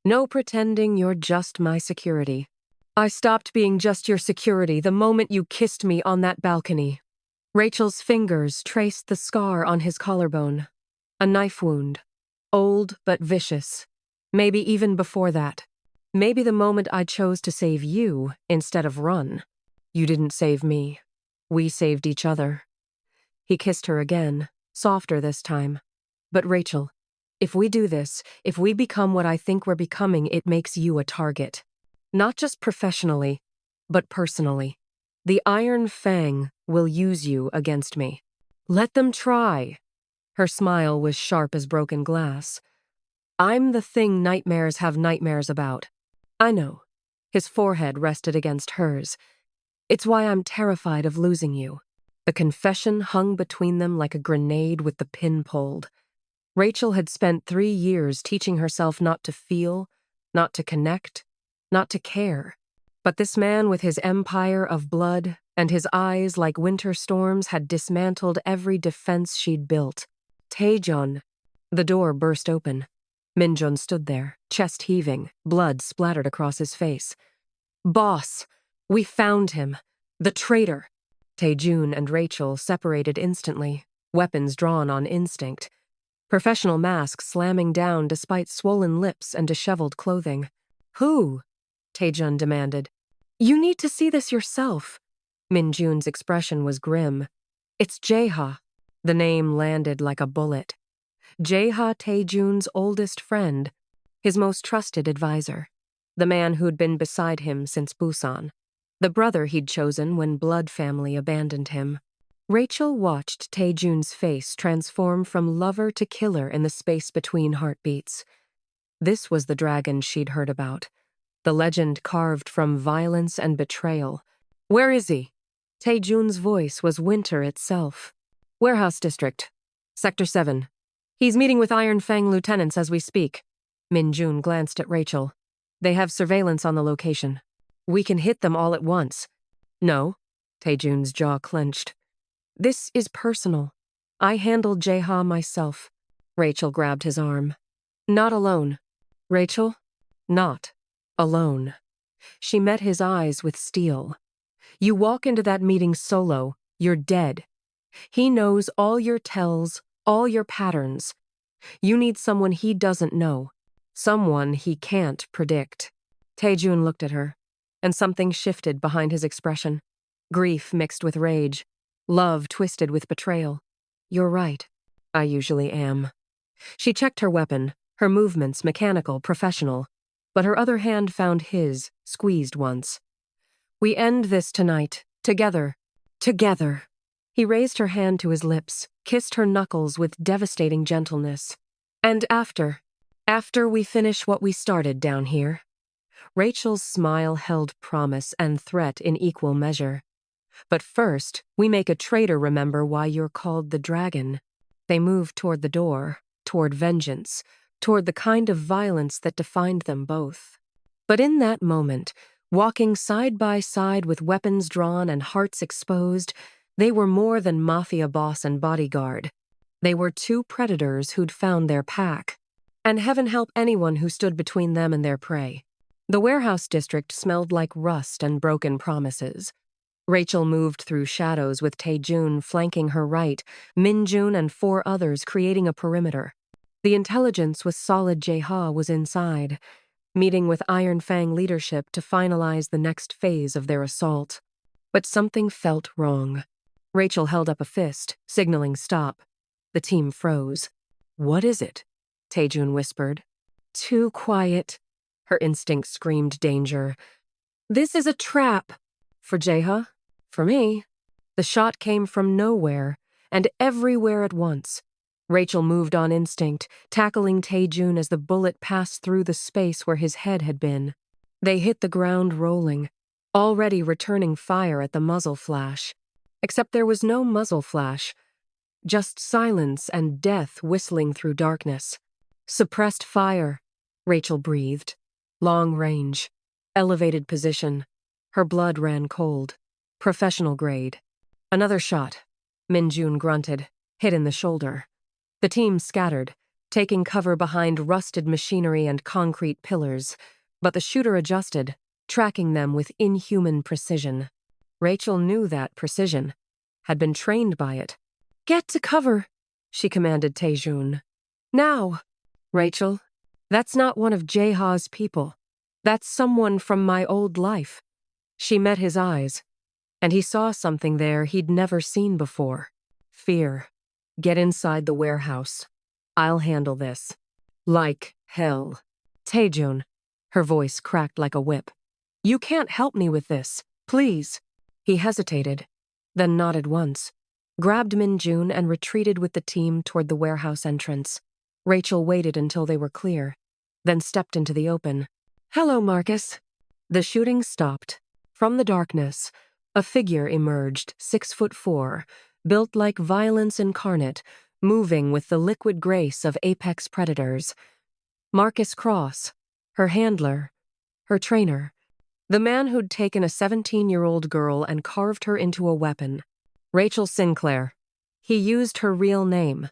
No pretending you're just my security. I stopped being just your security the moment you kissed me on that balcony. Rachel's fingers traced the scar on his collarbone. A knife wound. Old but vicious. Maybe even before that. Maybe the moment I chose to save you instead of run. You didn't save me. We saved each other. He kissed her again, softer this time. But Rachel, if we do this, if we become what I think we're becoming, it makes you a target. Not just professionally, but personally. The Iron Fang will use you against me. Let them try. Her smile was sharp as broken glass. I'm the thing nightmares have nightmares about. I know. His forehead rested against hers. It's why I'm terrified of losing you. The confession hung between them like a grenade with the pin pulled. Rachel had spent 3 years teaching herself not to feel, not to connect, not to care. But this man with his empire of blood and his eyes like winter storms had dismantled every defense she'd built. Taejun. The door burst open. Minjun stood there, chest heaving, blood splattered across his face. Boss, we found him. The traitor. Taejun and Rachel separated instantly, weapons drawn on instinct. Professional masks slamming down despite swollen lips and disheveled clothing. Who? Taejun demanded. You need to see this yourself. Minjun's expression was grim. It's Jaeha. The name landed like a bullet. Jaeha, Taejun's oldest friend, his most trusted advisor, the man who'd been beside him since Busan, the brother he'd chosen when blood family abandoned him. Rachel watched Taejun's face transform from lover to killer in the space between heartbeats. This was the dragon she'd heard about, the legend carved from violence and betrayal. Where is he? Taejun's voice was winter itself. Warehouse District, Sector 7. He's meeting with Iron Fang lieutenants as we speak. Minjun glanced at Rachel. They have surveillance on the location. We can hit them all at once. No. Taejun's jaw clenched. This is personal. I handled Jaeha myself. Rachel grabbed his arm. Not alone. Rachel? Not alone. She met his eyes with steel. You walk into that meeting solo, you're dead. He knows all your tells, all your patterns. You need someone he doesn't know, someone he can't predict. Taejun looked at her, and something shifted behind his expression. Grief mixed with rage, love twisted with betrayal. You're right. I usually am. She checked her weapon, her movements mechanical, professional, but her other hand found his, squeezed once. We end this tonight, together. Together. He raised her hand to his lips, kissed her knuckles with devastating gentleness. And after we finish what we started down here. Rachel's smile held promise and threat in equal measure. But first, we make a traitor remember why you're called the dragon. They moved toward the door, toward vengeance, toward the kind of violence that defined them both. But in that moment, walking side by side with weapons drawn and hearts exposed, they were more than Mafia boss and bodyguard. They were two predators who'd found their pack. And heaven help anyone who stood between them and their prey. The warehouse district smelled like rust and broken promises. Rachel moved through shadows with Taejun flanking her right, Minjun and 4 others creating a perimeter. The intelligence was solid. Jaeha was inside, meeting with Iron Fang leadership to finalize the next phase of their assault. But something felt wrong. Rachel held up a fist, signaling stop. The team froze. What is it? Taejun whispered. Too quiet. Her instinct screamed danger. This is a trap. For Jaeha? For me? The shot came from nowhere, and everywhere at once. Rachel moved on instinct, tackling Taejun as the bullet passed through the space where his head had been. They hit the ground rolling, already returning fire at the muzzle flash. Except there was no muzzle flash, just silence and death whistling through darkness. Suppressed fire, Rachel breathed. Long range, elevated position. Her blood ran cold. Professional grade. Another shot. Minjun grunted, hit in the shoulder. The team scattered, taking cover behind rusted machinery and concrete pillars, but the shooter adjusted, tracking them with inhuman precision. Rachel knew that precision, had been trained by it. Get to cover, she commanded Taejun. Now! Rachel, that's not one of Jaeha's people. That's someone from my old life. She met his eyes, and he saw something there he'd never seen before. Fear. Get inside the warehouse. I'll handle this. Like hell. Taejun. Her voice cracked like a whip. You can't help me with this, please. He hesitated, then nodded once. grabbed Min-jun and retreated with the team toward the warehouse entrance. Rachel waited until they were clear, then stepped into the open. "Hello, Marcus." The shooting stopped. From the darkness, a figure emerged, 6'4", built like violence incarnate, moving with the liquid grace of apex predators. Marcus Cross, her handler, her trainer, the man who'd taken a 17-year-old girl and carved her into a weapon. Rachel Sinclair. He used her real name,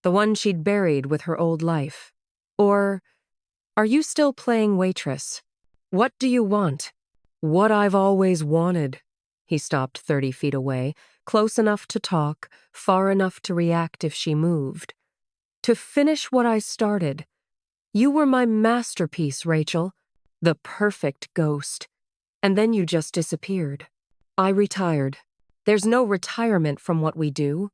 the one she'd buried with her old life. Or, are you still playing Waitress? What do you want? What I've always wanted. He stopped 30 feet away, close enough to talk, far enough to react if she moved. To finish what I started. You were my masterpiece, Rachel. The perfect ghost. And then you just disappeared. I retired. There's no retirement from what we do.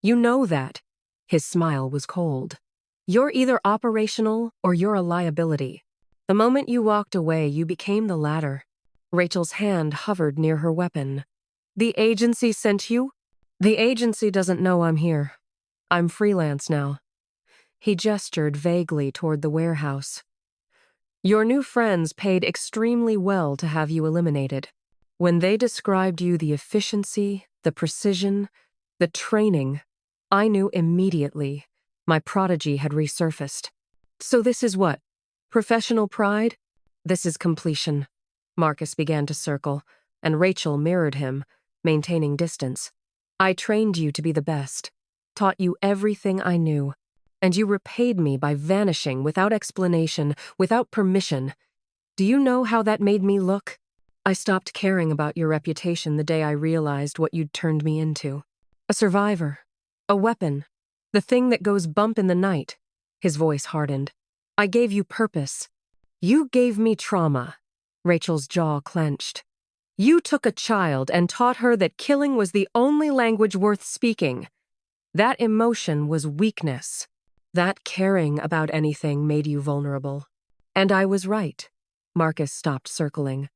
You know that. His smile was cold. You're either operational or you're a liability. The moment you walked away, you became the latter. Rachel's hand hovered near her weapon. The agency sent you? The agency doesn't know I'm here. I'm freelance now. He gestured vaguely toward the warehouse. Your new friends paid extremely well to have you eliminated. When they described you the efficiency, the precision, the training, I knew immediately my prodigy had resurfaced. So this is what? Professional pride? This is completion. Marcus began to circle, and Rachel mirrored him, maintaining distance. I trained you to be the best, taught you everything I knew, and you repaid me by vanishing without explanation, without permission. Do you know how that made me look? I stopped caring about your reputation the day I realized what you'd turned me into. A survivor. A weapon. The thing that goes bump in the night. His voice hardened. I gave you purpose. You gave me trauma. Rachel's jaw clenched. You took a child and taught her that killing was the only language worth speaking. That emotion was weakness. That caring about anything made you vulnerable. And I was right. Marcus stopped circling.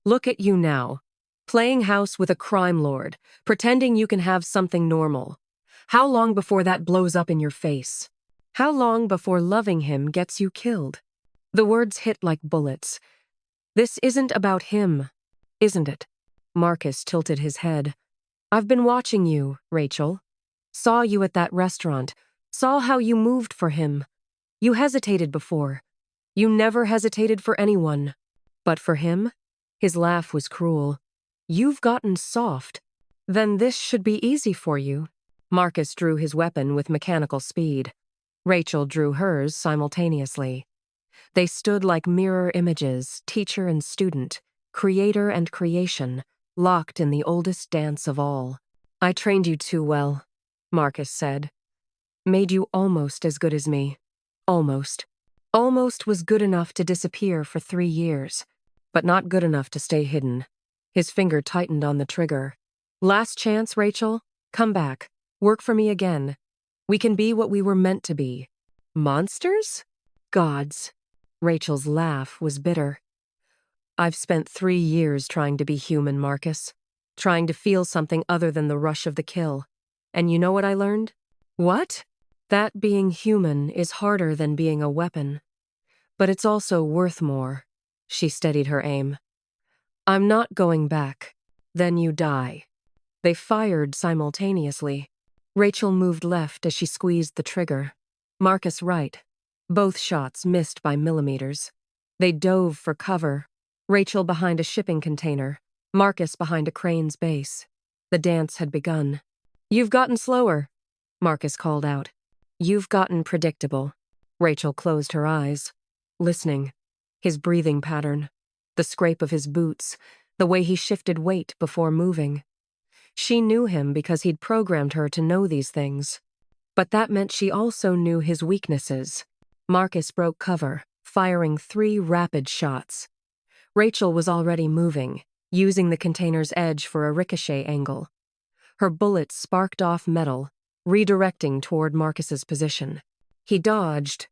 Look at you now. Playing house with a crime lord, pretending you can have something normal. How long before that blows up in your face? How long before loving him gets you killed? The words hit like bullets. This isn't about him, isn't it? Marcus tilted his head. I've been watching you, Rachel. Saw you at that restaurant. Saw how you moved for him. You hesitated before. You never hesitated for anyone. But for him? His laugh was cruel. You've gotten soft. Then this should be easy for you. Marcus drew his weapon with mechanical speed. Rachel drew hers simultaneously. They stood like mirror images, teacher and student, creator and creation, locked in the oldest dance of all. I trained you too well, Marcus said. Made you almost as good as me. Almost. Almost was good enough to disappear for 3 years, but not good enough to stay hidden. His finger tightened on the trigger. Last chance, Rachel. Come back. Work for me again. We can be what we were meant to be. Monsters? Gods. Rachel's laugh was bitter. I've spent 3 years trying to be human, Marcus. Trying to feel something other than the rush of the kill. And you know what I learned? What? That being human is harder than being a weapon. But it's also worth more. She steadied her aim. I'm not going back. Then you die. They fired simultaneously. Rachel moved left as she squeezed the trigger. Marcus right. Both shots missed by millimeters. They dove for cover. Rachel behind a shipping container. Marcus behind a crane's base. The dance had begun. You've gotten slower, Marcus called out. You've gotten predictable. Rachel closed her eyes, listening. His breathing pattern, the scrape of his boots, the way he shifted weight before moving. She knew him because he'd programmed her to know these things. But that meant she also knew his weaknesses. Marcus broke cover, firing 3 rapid shots. Rachel was already moving, using the container's edge for a ricochet angle. Her bullets sparked off metal, redirecting toward Marcus's position. He dodged,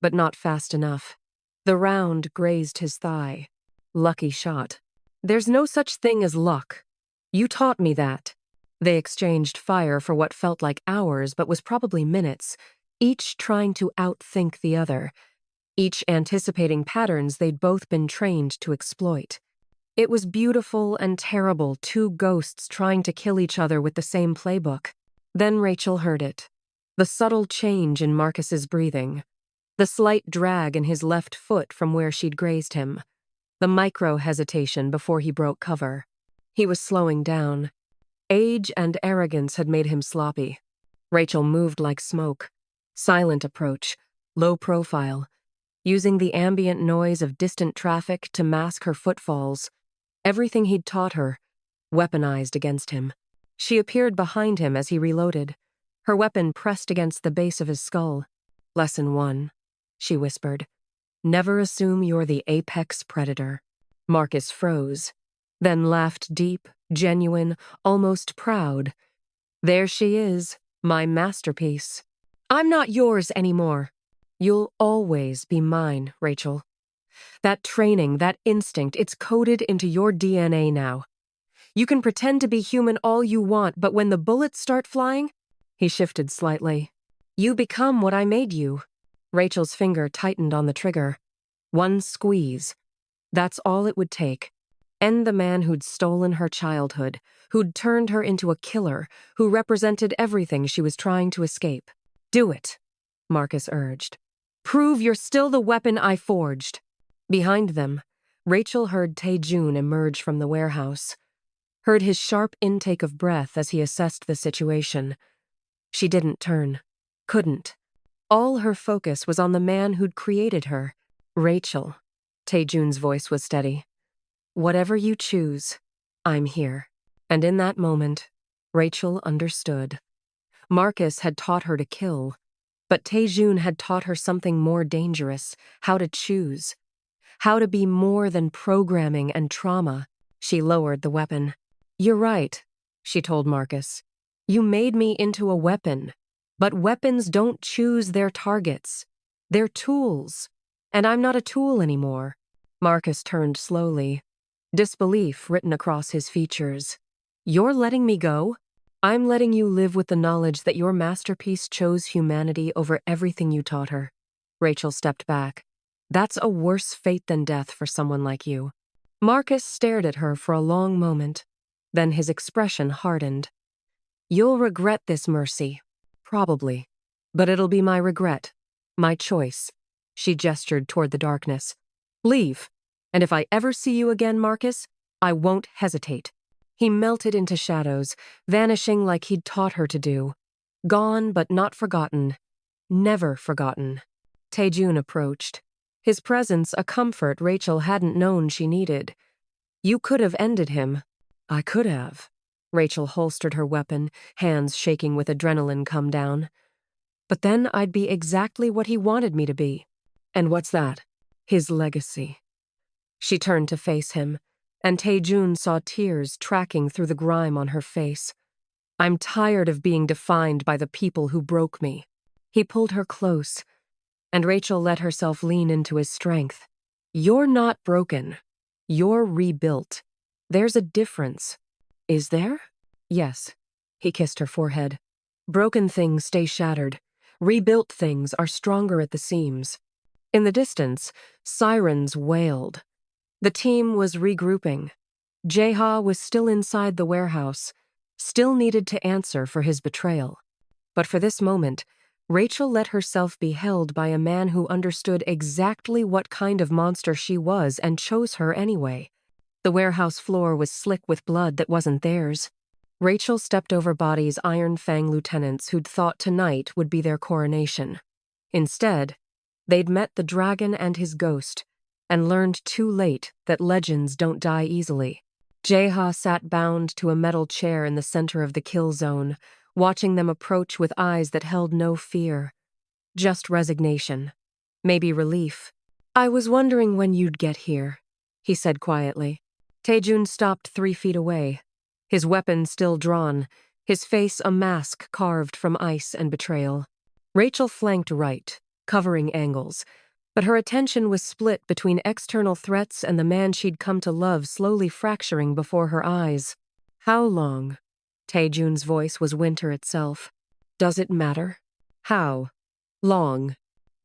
but not fast enough. The round grazed his thigh. Lucky shot. There's no such thing as luck. You taught me that. They exchanged fire for what felt like hours but was probably minutes, each trying to outthink the other, each anticipating patterns they'd both been trained to exploit. It was beautiful and terrible, two ghosts trying to kill each other with the same playbook. Then Rachel heard it. The subtle change in Marcus's breathing. The slight drag in his left foot from where she'd grazed him. The micro-hesitation before he broke cover. He was slowing down. Age and arrogance had made him sloppy. Rachel moved like smoke. Silent approach. Low profile. Using the ambient noise of distant traffic to mask her footfalls. Everything he'd taught her, weaponized against him. She appeared behind him as he reloaded, her weapon pressed against the base of his skull. Lesson 1, she whispered. Never assume you're the apex predator. Marcus froze, then laughed deep, genuine, almost proud. There she is, my masterpiece. I'm not yours anymore. You'll always be mine, Rachel. That training, that instinct, it's coded into your DNA now. You can pretend to be human all you want, but when the bullets start flying, he shifted slightly. You become what I made you. Rachel's finger tightened on the trigger. One squeeze. That's all it would take. End the man who'd stolen her childhood, who'd turned her into a killer, who represented everything she was trying to escape. Do it, Marcus urged. Prove you're still the weapon I forged. Behind them, Rachel heard Tae-Jun emerge from the warehouse, heard his sharp intake of breath as he assessed the situation. She didn't turn, couldn't. All her focus was on the man who'd created her. Rachel. Tae-Jun's voice was steady. Whatever you choose, I'm here. And in that moment, Rachel understood. Marcus had taught her to kill, but Tae-Jun had taught her something more dangerous, how to choose. How to be more than programming and trauma. She lowered the weapon. You're right, she told Marcus. You made me into a weapon. But weapons don't choose their targets. They're tools. And I'm not a tool anymore. Marcus turned slowly, disbelief written across his features. You're letting me go? I'm letting you live with the knowledge that your masterpiece chose humanity over everything you taught her. Rachel stepped back. That's a worse fate than death for someone like you. Marcus stared at her for a long moment. Then his expression hardened. You'll regret this, Mercy. Probably. But it'll be my regret. My choice. She gestured toward the darkness. Leave. And if I ever see you again, Marcus, I won't hesitate. He melted into shadows, vanishing like he'd taught her to do. Gone but not forgotten. Never forgotten. Tae-Jun approached. His presence a comfort Rachel hadn't known she needed. You could have ended him. I could have. Rachel holstered her weapon, hands shaking with adrenaline come down. But then I'd be exactly what he wanted me to be. And what's that? His legacy. She turned to face him, and Tae-Jun saw tears tracking through the grime on her face. I'm tired of being defined by the people who broke me. He pulled her close, and Rachel let herself lean into his strength. You're not broken. You're rebuilt. There's a difference. Is there? Yes. He kissed her forehead. Broken things stay shattered. Rebuilt things are stronger at the seams. In the distance, sirens wailed. The team was regrouping. Jae-ha was still inside the warehouse, still needed to answer for his betrayal. But for this moment, Rachel let herself be held by a man who understood exactly what kind of monster she was and chose her anyway. The warehouse floor was slick with blood that wasn't theirs. Rachel stepped over Body's Iron Fang lieutenants who'd thought tonight would be their coronation. Instead, they'd met the dragon and his ghost, and learned too late that legends don't die easily. Jae-ha sat bound to a metal chair in the center of the kill zone, watching them approach with eyes that held no fear. Just resignation. Maybe relief. I was wondering when you'd get here, he said quietly. Tae-Jun stopped 3 feet away, his weapon still drawn, his face a mask carved from ice and betrayal. Rachel flanked right, covering angles, but her attention was split between external threats and the man she'd come to love slowly fracturing before her eyes. How long? Taejun's voice was winter itself. Does it matter? How? Long.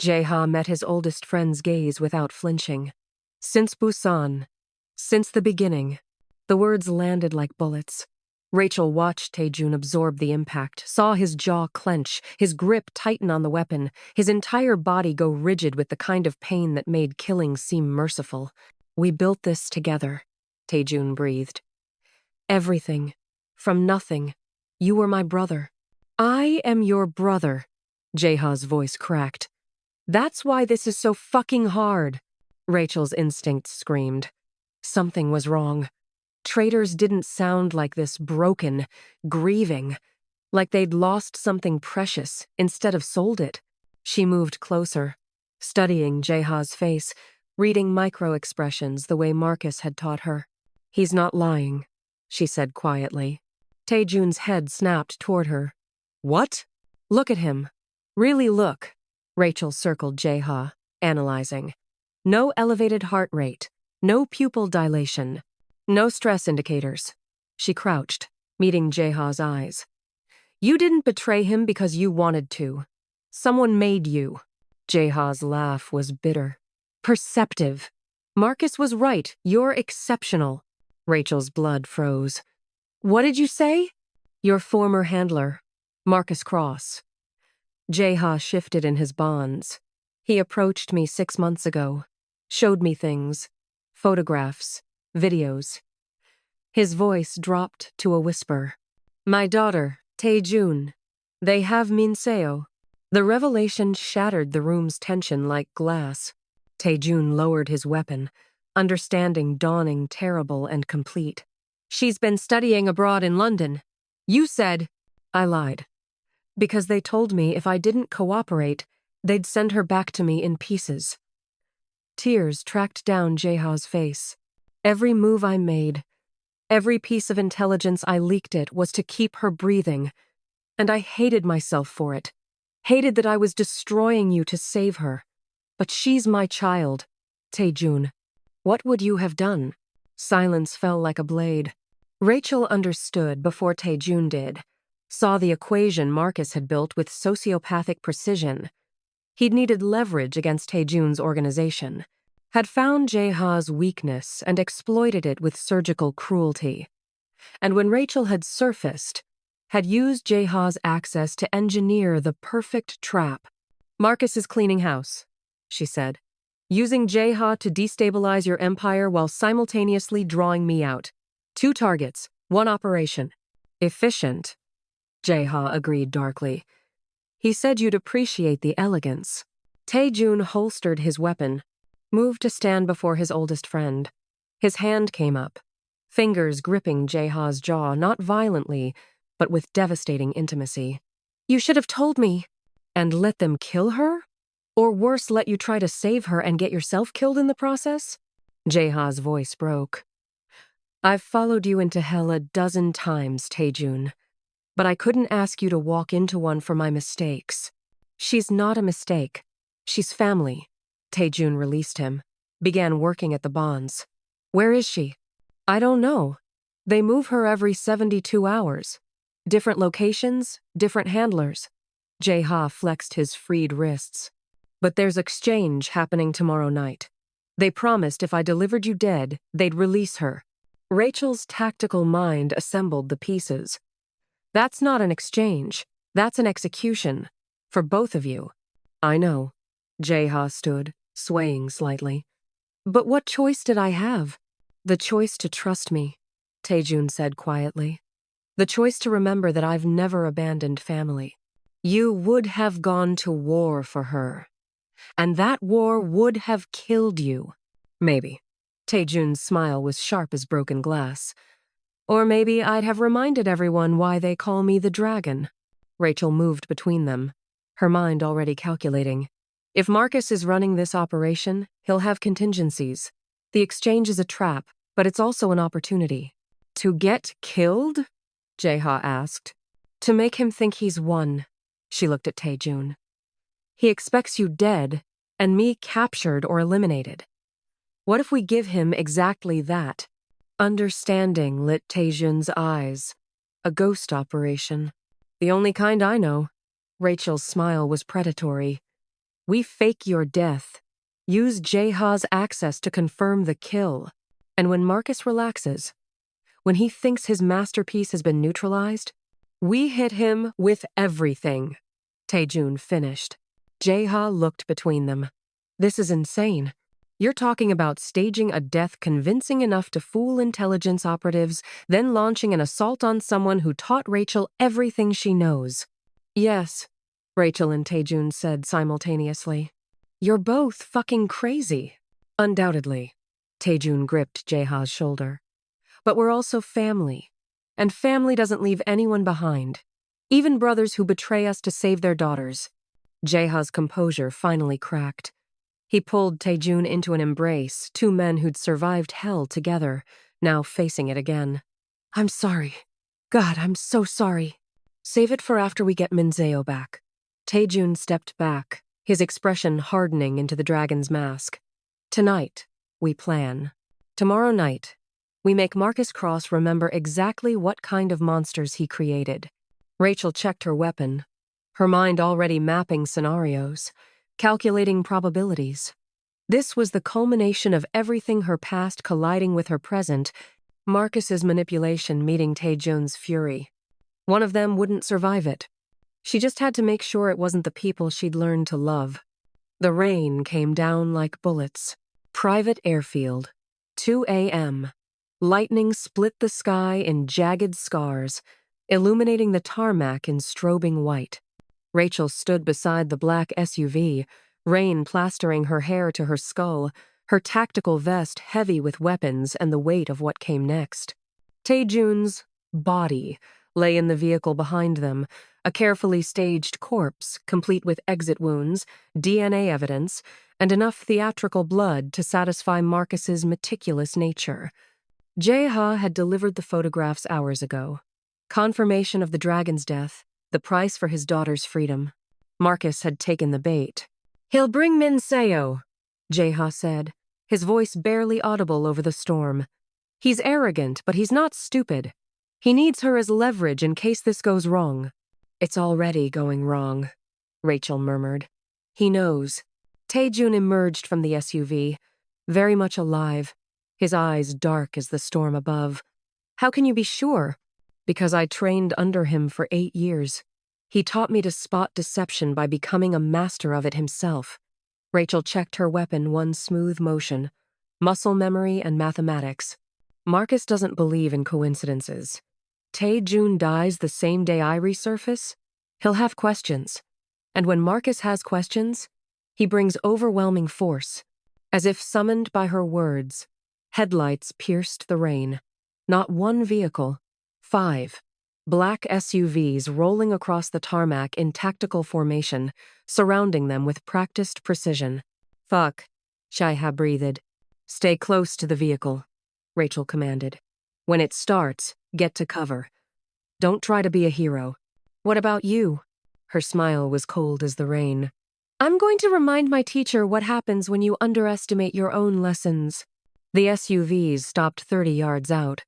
Jae-ha met his oldest friend's gaze without flinching. Since Busan. Since the beginning. The words landed like bullets. Rachel watched Taejun absorb the impact, saw his jaw clench, his grip tighten on the weapon, his entire body go rigid with the kind of pain that made killing seem merciful. We built this together, Taejun breathed. Everything. From nothing. You were my brother. I am your brother, Jae-ha's voice cracked. That's why this is so fucking hard, Rachel's instinct screamed. Something was wrong. Traitors didn't sound like this, broken, grieving, like they'd lost something precious instead of sold it. She moved closer, studying Jae-ha's face, reading micro-expressions the way Marcus had taught her. He's not lying, she said quietly. Taejun's head snapped toward her. What? Look at him. Really look. Rachel circled Jae-ha, analyzing. No elevated heart rate, no pupil dilation. No stress indicators. She crouched, meeting Jae-ha's eyes. You didn't betray him because you wanted to. Someone made you. Jae-ha's laugh was bitter. Perceptive. Marcus was right. You're exceptional. Rachel's blood froze. What did you say? Your former handler, Marcus Cross. Jae-ha shifted in his bonds. He approached me 6 months ago, showed me things, photographs, videos. His voice dropped to a whisper. My daughter, Taejun. They have Minseo. The revelation shattered the room's tension like glass. Taejun lowered his weapon, understanding dawning terrible and complete. She's been studying abroad in London. You said... I lied. Because they told me if I didn't cooperate, they'd send her back to me in pieces. Tears tracked down Jae-ha's face. Every move I made, every piece of intelligence I leaked it was to keep her breathing, and I hated myself for it. Hated that I was destroying you to save her. But she's my child, Taejun. What would you have done? Silence fell like a blade. Rachel understood before Taejun did, saw the equation Marcus had built with sociopathic precision. He'd needed leverage against Taejun's organization, had found Jae-ha's weakness and exploited it with surgical cruelty. And when Rachel had surfaced, had used Jae-ha's access to engineer the perfect trap. Marcus is cleaning house, she said, using Jae-ha to destabilize your empire while simultaneously drawing me out. 2 targets, 1 operation. Efficient, Jae-ha agreed darkly. He said you'd appreciate the elegance. Taejun holstered his weapon, moved to stand before his oldest friend. His hand came up, fingers gripping Jae-ha's jaw, not violently, but with devastating intimacy. You should have told me. And let them kill her? Or worse, let you try to save her and get yourself killed in the process? Jae-ha's voice broke. I've followed you into hell a dozen times, Taejun. But I couldn't ask you to walk into one for my mistakes. She's not a mistake. She's family. Taejun released him, began working at the bonds. Where is she? I don't know. They move her every 72 hours. Different locations, different handlers. Jae-ha flexed his freed wrists. But there's exchange happening tomorrow night. They promised if I delivered you dead, they'd release her. Rachel's tactical mind assembled the pieces. That's not an exchange. That's an execution. For both of you. I know. Jae-ha stood, swaying slightly. But what choice did I have? The choice to trust me, Taejun said quietly. The choice to remember that I've never abandoned family. You would have gone to war for her. And that war would have killed you. Maybe. Taejun's smile was sharp as broken glass. Or maybe I'd have reminded everyone why they call me the dragon. Rachel moved between them, her mind already calculating. If Marcus is running this operation, he'll have contingencies. The exchange is a trap, but it's also an opportunity. To get killed? Jae-ha asked. To make him think he's won. She looked at Taejun. He expects you dead, and me captured or eliminated. What if we give him exactly that? Understanding lit Taejun's eyes. A ghost operation. The only kind I know. Rachel's smile was predatory. We fake your death. Use Jeha's access to confirm the kill. And when Marcus relaxes, when he thinks his masterpiece has been neutralized, we hit him with everything. Taejun finished. Jeha looked between them. This is insane. You're talking about staging a death convincing enough to fool intelligence operatives, then launching an assault on someone who taught Rachel everything she knows. Yes, Rachel and Taejun said simultaneously. You're both fucking crazy. Undoubtedly. Taejun gripped Jeha's shoulder. But we're also family. And family doesn't leave anyone behind. Even brothers who betray us to save their daughters. Jeha's composure finally cracked. He pulled Taejun into an embrace, two men who'd survived hell together, now facing it again. I'm sorry. God, I'm so sorry. Save it for after we get Minzeo back. Taejun stepped back, his expression hardening into the dragon's mask. Tonight, we plan. Tomorrow night, we make Marcus Cross remember exactly what kind of monsters he created. Rachel checked her weapon, her mind already mapping scenarios, calculating probabilities. This was the culmination of everything her past colliding with her present, Marcus's manipulation meeting Taejun's fury. One of them wouldn't survive it. She just had to make sure it wasn't the people she'd learned to love. The rain came down like bullets. Private airfield. 2 a.m. Lightning split the sky in jagged scars, illuminating the tarmac in strobing white. Rachel stood beside the black SUV, rain plastering her hair to her skull, her tactical vest heavy with weapons and the weight of what came next. Taejun's body lay in the vehicle behind them, a carefully staged corpse, complete with exit wounds, DNA evidence, and enough theatrical blood to satisfy Marcus's meticulous nature. Jeha had delivered the photographs hours ago. Confirmation of the dragon's death, the price for his daughter's freedom. Marcus had taken the bait. He'll bring Minzeo, Jeha said, his voice barely audible over the storm. He's arrogant, but he's not stupid. He needs her as leverage in case this goes wrong. It's already going wrong, Rachel murmured. He knows. Taejun emerged from the SUV, very much alive, his eyes dark as the storm above. How can you be sure? Because I trained under him for 8 years. He taught me to spot deception by becoming a master of it himself. Rachel checked her weapon one smooth motion. Muscle memory and mathematics. Marcus doesn't believe in coincidences. Taejun dies the same day I resurface? He'll have questions. And when Marcus has questions, he brings overwhelming force. As if summoned by her words, headlights pierced the rain. Not one vehicle. 5. Black SUVs rolling across the tarmac in tactical formation, surrounding them with practiced precision. Fuck, Shaiha breathed. Stay close to the vehicle, Rachel commanded. When it starts, get to cover. Don't try to be a hero. What about you? Her smile was cold as the rain. I'm going to remind my teacher what happens when you underestimate your own lessons. The SUVs stopped 30 yards out.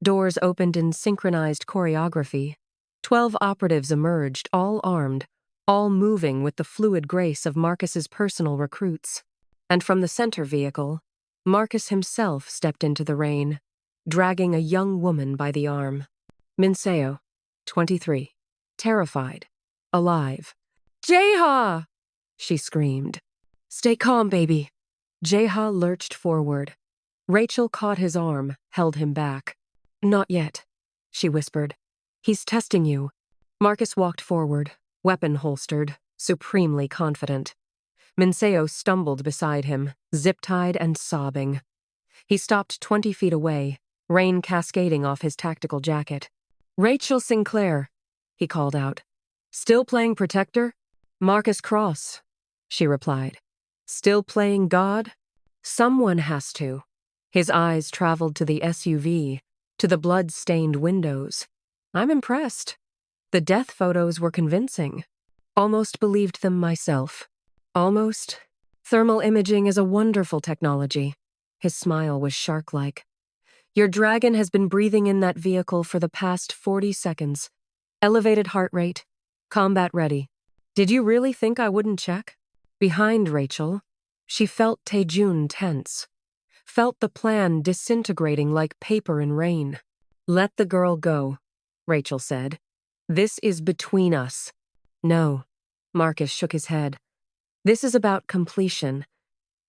Doors opened in synchronized choreography. 12 operatives emerged, all armed, all moving with the fluid grace of Marcus's personal recruits. And from the center vehicle, Marcus himself stepped into the rain, dragging a young woman by the arm. Minzeo, 23, terrified, alive. Jeha! She screamed. Stay calm, baby. Jeha lurched forward. Rachel caught his arm, held him back. Not yet, she whispered. He's testing you. Marcus walked forward, weapon holstered, supremely confident. Minzeo stumbled beside him, zip-tied and sobbing. He stopped 20 feet away, rain cascading off his tactical jacket. Rachel Sinclair, he called out. Still playing protector? Marcus Cross, she replied. Still playing God? Someone has to. His eyes traveled to the SUV, to the blood-stained windows. I'm impressed. The death photos were convincing. Almost believed them myself. Almost. Thermal imaging is a wonderful technology. His smile was shark-like. Your dragon has been breathing in that vehicle for the past 40 seconds. Elevated heart rate. Combat ready. Did you really think I wouldn't check? Behind Rachel, she felt Taejun tense. Felt the plan disintegrating like paper in rain. Let the girl go, Rachel said. This is between us. No, Marcus shook his head. This is about completion.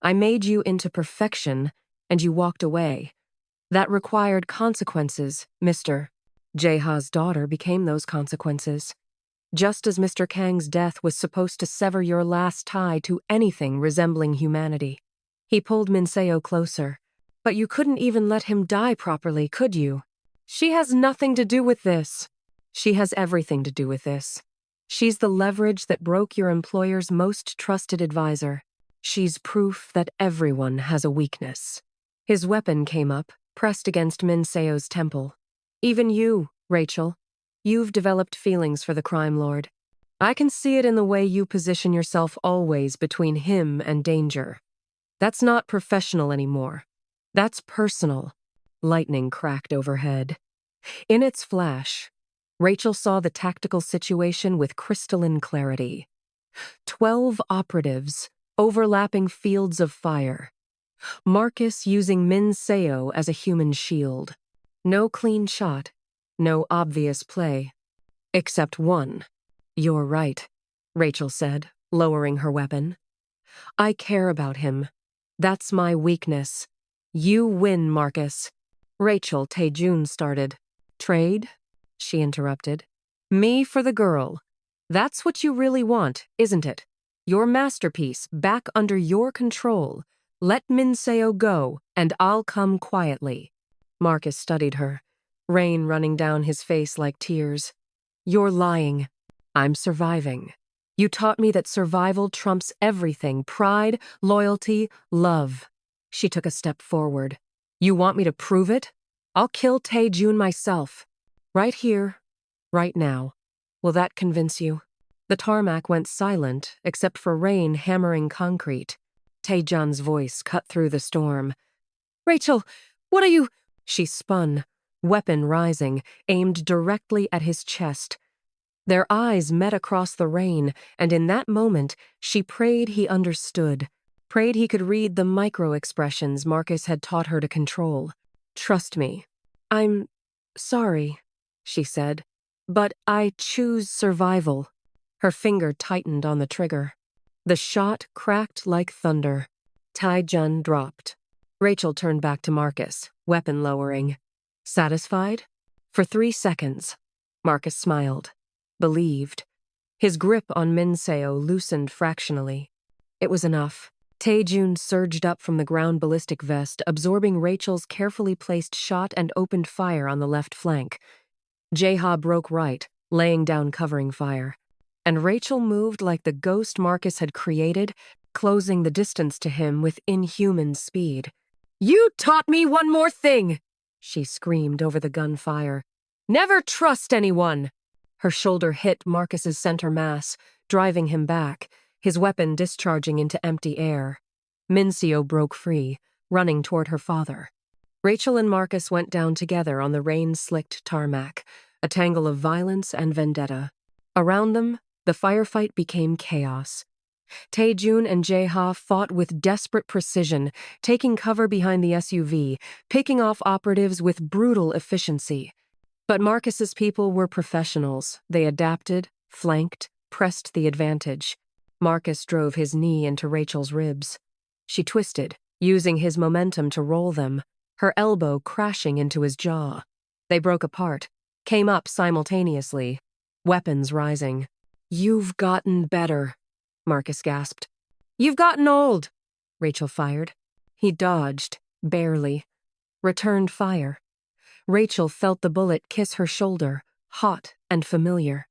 I made you into perfection, and you walked away. That required consequences, Mr. Jaeha's daughter became those consequences. Just as Mr. Kang's death was supposed to sever your last tie to anything resembling humanity. He pulled Minseo closer. But you couldn't even let him die properly, could you? She has nothing to do with this. She has everything to do with this. She's the leverage that broke your employer's most trusted advisor. She's proof that everyone has a weakness. His weapon came up, pressed against Minseo's temple. Even you, Rachel. You've developed feelings for the crime lord. I can see it in the way you position yourself always between him and danger. That's not professional anymore. That's personal. Lightning cracked overhead. In its flash, Rachel saw the tactical situation with crystalline clarity. 12 operatives, overlapping fields of fire. Marcus using Minseo as a human shield. No clean shot, no obvious play. Except one. You're right, Rachel said, lowering her weapon. I care about him. That's my weakness. You win, Marcus. Rachel, Taejun started. Trade? She interrupted. Me for the girl. That's what you really want, isn't it? Your masterpiece, back under your control. Let Minseo go, and I'll come quietly. Marcus studied her, rain running down his face like tears. You're lying. I'm surviving. You taught me that survival trumps everything, pride, loyalty, love. She took a step forward. You want me to prove it? I'll kill Taejun myself. Right here, right now. Will that convince you? The tarmac went silent, except for rain hammering concrete. Taejun's voice cut through the storm. Rachel, what are you? She spun, weapon rising, aimed directly at his chest. Their eyes met across the rain, and in that moment, she prayed he understood. Prayed he could read the micro-expressions Marcus had taught her to control. Trust me. I'm sorry, she said, but I choose survival. Her finger tightened on the trigger. The shot cracked like thunder. Taejun dropped. Rachel turned back to Marcus, weapon lowering. Satisfied? For 3 seconds. Marcus smiled. Believed. His grip on Minseo loosened fractionally. It was enough. Taejun surged up from the ground ballistic vest, absorbing Rachel's carefully placed shot and opened fire on the left flank. Jaeha broke right, laying down covering fire. And Rachel moved like the ghost Marcus had created, closing the distance to him with inhuman speed. You taught me one more thing, she screamed over the gunfire. Never trust anyone. Her shoulder hit Marcus's center mass, driving him back, his weapon discharging into empty air. Minseo broke free, running toward her father. Rachel and Marcus went down together on the rain-slicked tarmac, a tangle of violence and vendetta. Around them, the firefight became chaos. Taejun and Jaeha fought with desperate precision, taking cover behind the SUV, picking off operatives with brutal efficiency. But Marcus's people were professionals. They adapted, flanked, pressed the advantage. Marcus drove his knee into Rachel's ribs. She twisted, using his momentum to roll them, her elbow crashing into his jaw. They broke apart, came up simultaneously, weapons rising. You've gotten better, Marcus gasped. You've gotten old, Rachel fired. He dodged, barely. Returned fire. Rachel felt the bullet kiss her shoulder, hot and familiar.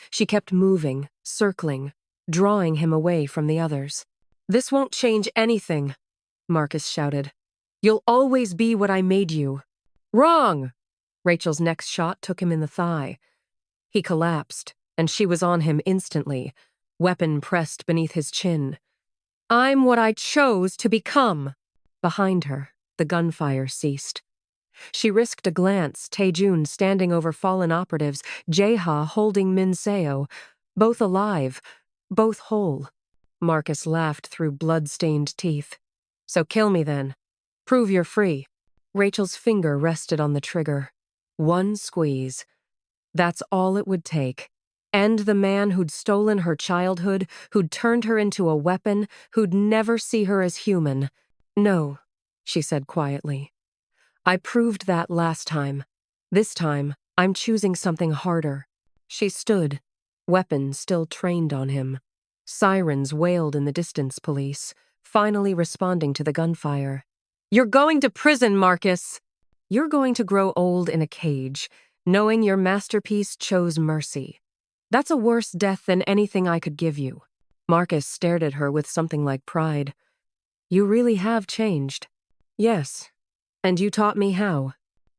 She kept moving, circling, drawing him away from the others. This won't change anything, Marcus shouted. You'll always be what I made you. Wrong! Rachel's next shot took him in the thigh. He collapsed, and she was on him instantly, weapon pressed beneath his chin. I'm what I chose to become. Behind her, the gunfire ceased. She risked a glance, Taejun standing over fallen operatives, Jaeha holding Min Seo, both alive, both whole. Marcus laughed through blood-stained teeth. So kill me then. Prove you're free. Rachel's finger rested on the trigger. One squeeze. That's all it would take. End the man who'd stolen her childhood, who'd turned her into a weapon, who'd never see her as human. No, she said quietly. I proved that last time. This time, I'm choosing something harder. She stood, weapon still trained on him. Sirens wailed in the distance, police, finally responding to the gunfire. You're going to prison, Marcus! You're going to grow old in a cage, knowing your masterpiece chose mercy. That's a worse death than anything I could give you. Marcus stared at her with something like pride. You really have changed. Yes. And you taught me how.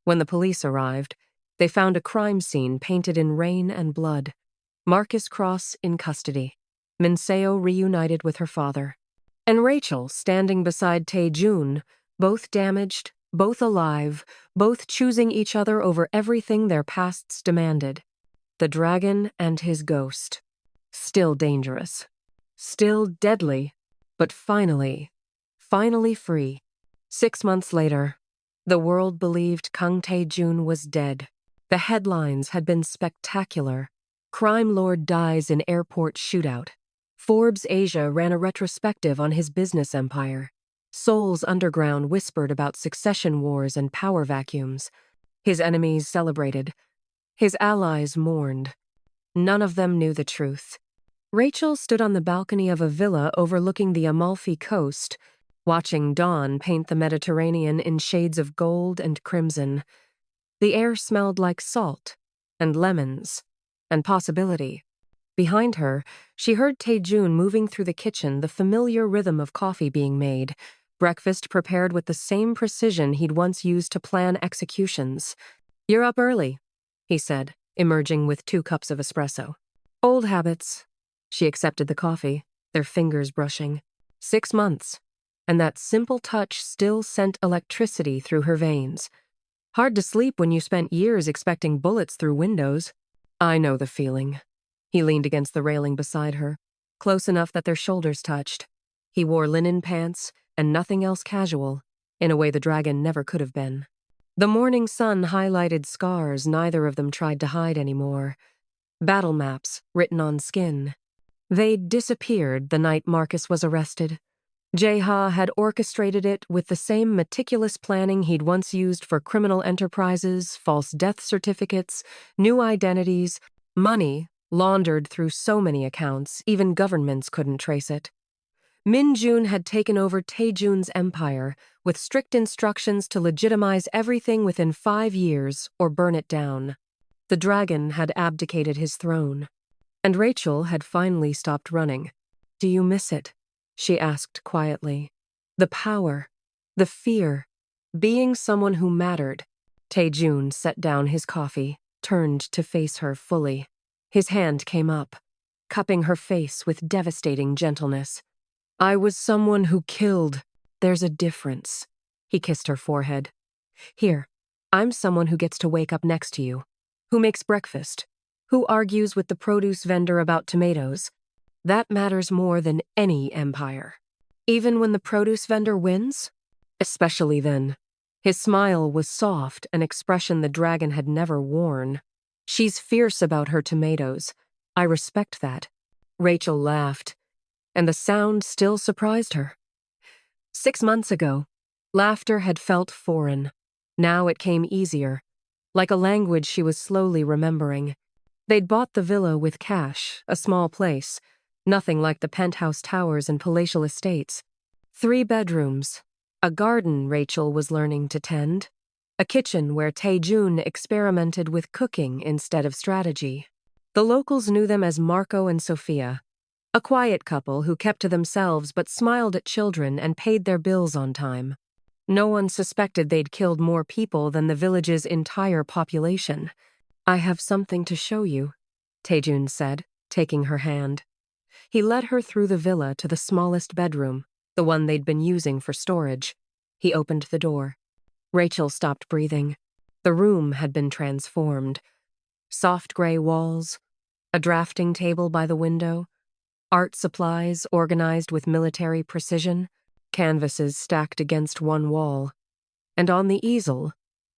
When the police arrived, they found a crime scene painted in rain and blood. Marcus Cross in custody. Min Seo reunited with her father. And Rachel standing beside Taejun, both damaged, both alive, both choosing each other over everything their pasts demanded. The dragon and his ghost. Still dangerous. Still deadly. But finally free. 6 months later, the world believed Kang Tae-jun was dead. The headlines had been spectacular. Crime lord dies in airport shootout. Forbes Asia ran a retrospective on his business empire. Seoul's underground whispered about succession wars and power vacuums. His enemies celebrated. His allies mourned. None of them knew the truth. Rachel stood on the balcony of a villa overlooking the Amalfi coast, watching dawn paint the Mediterranean in shades of gold and crimson. The air smelled like salt, and lemons, and possibility. Behind her, she heard Taejun moving through the kitchen, the familiar rhythm of coffee being made, breakfast prepared with the same precision he'd once used to plan executions. You're up early, he said, emerging with 2 cups of espresso. Old habits. She accepted the coffee, their fingers brushing. 6 months. And that simple touch still sent electricity through her veins. Hard to sleep when you spent years expecting bullets through windows. I know the feeling. He leaned against the railing beside her, close enough that their shoulders touched. He wore linen pants and nothing else casual, in a way the dragon never could have been. The morning sun highlighted scars neither of them tried to hide anymore. Battle maps written on skin. They'd disappeared the night Marcus was arrested. Jaeha had orchestrated it with the same meticulous planning he'd once used for criminal enterprises, false death certificates, new identities, money laundered through so many accounts, even governments couldn't trace it. Min Jun had taken over Taejun's empire, with strict instructions to legitimize everything within 5 years or burn it down. The dragon had abdicated his throne. And Rachel had finally stopped running. Do you miss it? She asked quietly. The power, the fear, being someone who mattered. Taejun set down his coffee, turned to face her fully. His hand came up, cupping her face with devastating gentleness. I was someone who killed. There's a difference. He kissed her forehead. Here, I'm someone who gets to wake up next to you, who makes breakfast, who argues with the produce vendor about tomatoes. That matters more than any empire. Even when the produce vendor wins? Especially then. His smile was soft, an expression the dragon had never worn. She's fierce about her tomatoes. I respect that. Rachel laughed, and the sound still surprised her. 6 months ago, laughter had felt foreign. Now it came easier, like a language she was slowly remembering. They'd bought the villa with cash, a small place, nothing like the penthouse towers and palatial estates. 3 bedrooms, a garden Rachel was learning to tend, a kitchen where Taejun experimented with cooking instead of strategy. The locals knew them as Marco and Sophia, a quiet couple who kept to themselves but smiled at children and paid their bills on time. No one suspected they'd killed more people than the village's entire population. I have something to show you, Taejun said, taking her hand. He led her through the villa to the smallest bedroom, the one they'd been using for storage. He opened the door. Rachel stopped breathing. The room had been transformed. Soft gray walls, a drafting table by the window, art supplies organized with military precision, canvases stacked against one wall, and on the easel,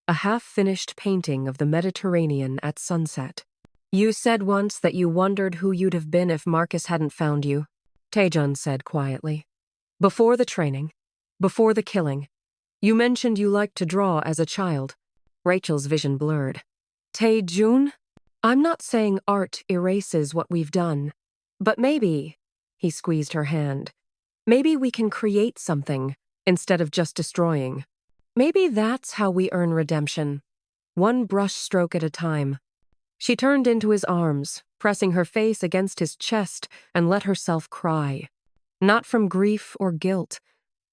a half-finished painting of the Mediterranean at sunset. You said once that you wondered who you'd have been if Marcus hadn't found you, Taejun said quietly. Before the training, before the killing, you mentioned you liked to draw as a child. Rachel's vision blurred. Taejun? I'm not saying art erases what we've done, but maybe, he squeezed her hand, maybe we can create something instead of just destroying. Maybe that's how we earn redemption, one brush stroke at a time. She turned into his arms, pressing her face against his chest, and let herself cry. Not from grief or guilt,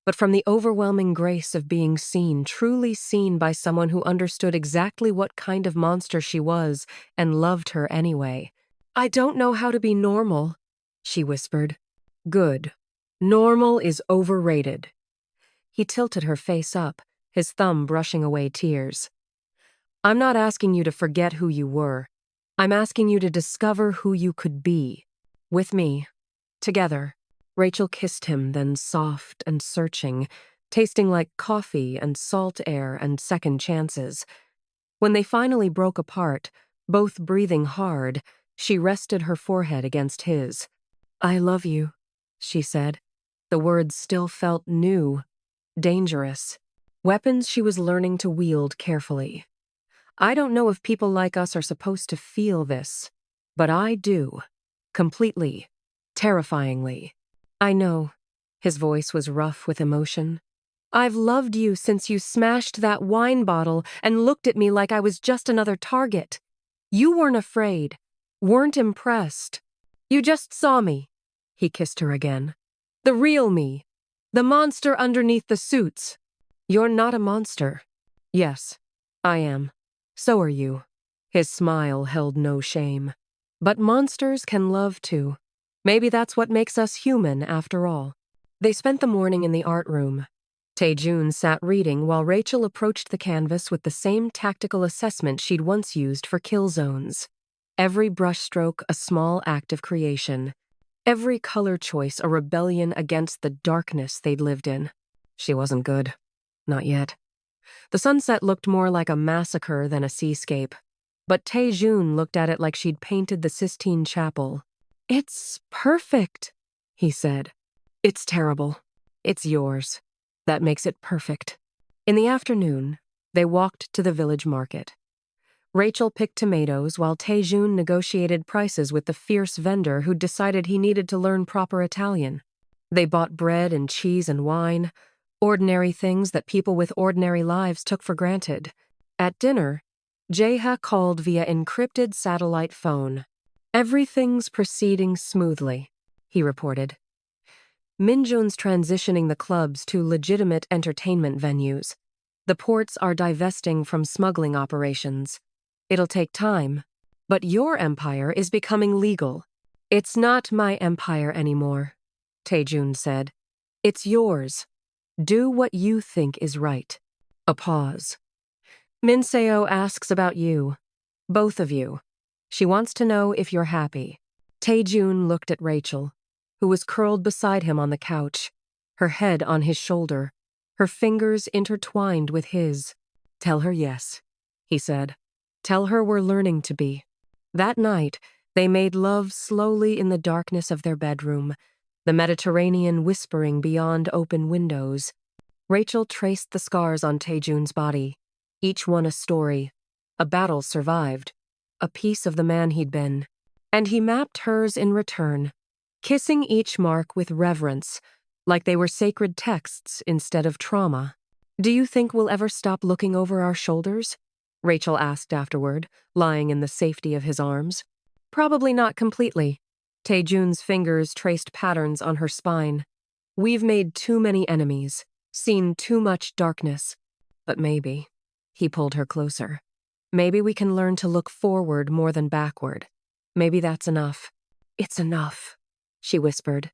but from the overwhelming grace of being seen, truly seen by someone who understood exactly what kind of monster she was and loved her anyway. I don't know how to be normal, she whispered. Good. Normal is overrated. He tilted her face up, his thumb brushing away tears. I'm not asking you to forget who you were. I'm asking you to discover who you could be. With me. Together. Rachel kissed him, then soft and searching, tasting like coffee and salt air and second chances. When they finally broke apart, both breathing hard, she rested her forehead against his. I love you, she said. The words still felt new, dangerous. Weapons she was learning to wield carefully. I don't know if people like us are supposed to feel this, but I do. Completely. Terrifyingly. I know. His voice was rough with emotion. I've loved you since you smashed that wine bottle and looked at me like I was just another target. You weren't afraid, weren't impressed. You just saw me. He kissed her again. The real me. The monster underneath the suits. You're not a monster. Yes, I am. So are you. His smile held no shame. But monsters can love too. Maybe that's what makes us human, after all. They spent the morning in the art room. Taejun sat reading while Rachel approached the canvas with the same tactical assessment she'd once used for kill zones. Every brushstroke a small act of creation. Every color choice a rebellion against the darkness they'd lived in. She wasn't good. Not yet. The sunset looked more like a massacre than a seascape. But Taejun looked at it like she'd painted the Sistine Chapel. It's perfect, he said. It's terrible. It's yours. That makes it perfect. In the afternoon, they walked to the village market. Rachel picked tomatoes while Taejun negotiated prices with the fierce vendor who'd decided he needed to learn proper Italian. They bought bread and cheese and wine, ordinary things that people with ordinary lives took for granted. At dinner, Jeha called via encrypted satellite phone. Everything's proceeding smoothly, he reported. Minjun's transitioning the clubs to legitimate entertainment venues. The ports are divesting from smuggling operations. It'll take time, but your empire is becoming legal. It's not my empire anymore, Taejun said. It's yours. Do what you think is right. A pause. Minseo asks about you. Both of you. She wants to know if you're happy. Taejun looked at Rachel, who was curled beside him on the couch, her head on his shoulder, her fingers intertwined with his. Tell her yes, he said. Tell her we're learning to be. That night, they made love slowly in the darkness of their bedroom, the Mediterranean whispering beyond open windows. Rachel traced the scars on Taejun's body, each one a story. A battle survived, a piece of the man he'd been, and he mapped hers in return, kissing each mark with reverence, like they were sacred texts instead of trauma. Do you think we'll ever stop looking over our shoulders? Rachel asked afterward, lying in the safety of his arms. Probably not completely. Taejun's fingers traced patterns on her spine. We've made too many enemies, seen too much darkness. But maybe. He pulled her closer. Maybe we can learn to look forward more than backward. Maybe that's enough. It's enough, she whispered.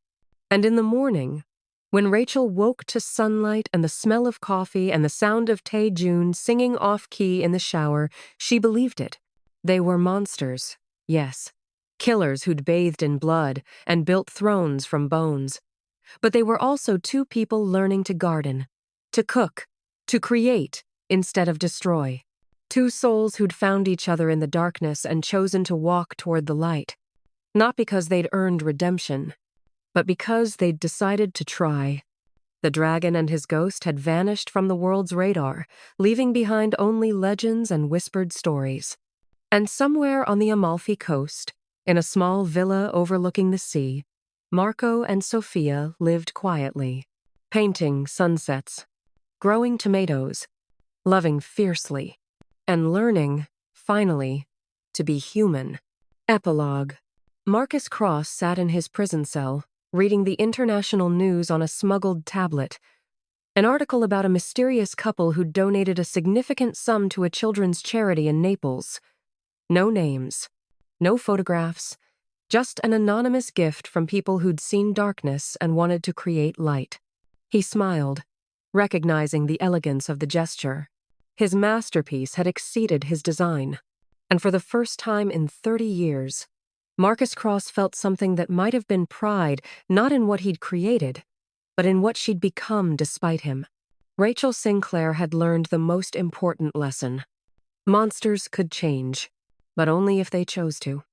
And in the morning, When Rachel woke to sunlight and the smell of coffee and the sound of Tae-Jun singing off-key in the shower, she believed it. They were monsters, yes. Killers who'd bathed in blood and built thrones from bones. But they were also two people learning to garden, to cook, to create instead of destroy. Two souls who'd found each other in the darkness and chosen to walk toward the light. Not because they'd earned redemption, but because they'd decided to try. The dragon and his ghost had vanished from the world's radar, leaving behind only legends and whispered stories. And somewhere on the Amalfi coast, in a small villa overlooking the sea, Marco and Sophia lived quietly, painting sunsets, growing tomatoes, loving fiercely, and learning, finally, to be human. Epilogue. Marcus Cross sat in his prison cell, reading the international news on a smuggled tablet. An article about a mysterious couple who'd donated a significant sum to a children's charity in Naples. No names, no photographs, just an anonymous gift from people who'd seen darkness and wanted to create light. He smiled, recognizing the elegance of the gesture. His masterpiece had exceeded his design. And for the first time in 30 years, Marcus Cross felt something that might have been pride, not in what he'd created, but in what she'd become despite him. Rachel Sinclair had learned the most important lesson. Monsters could change, but only if they chose to.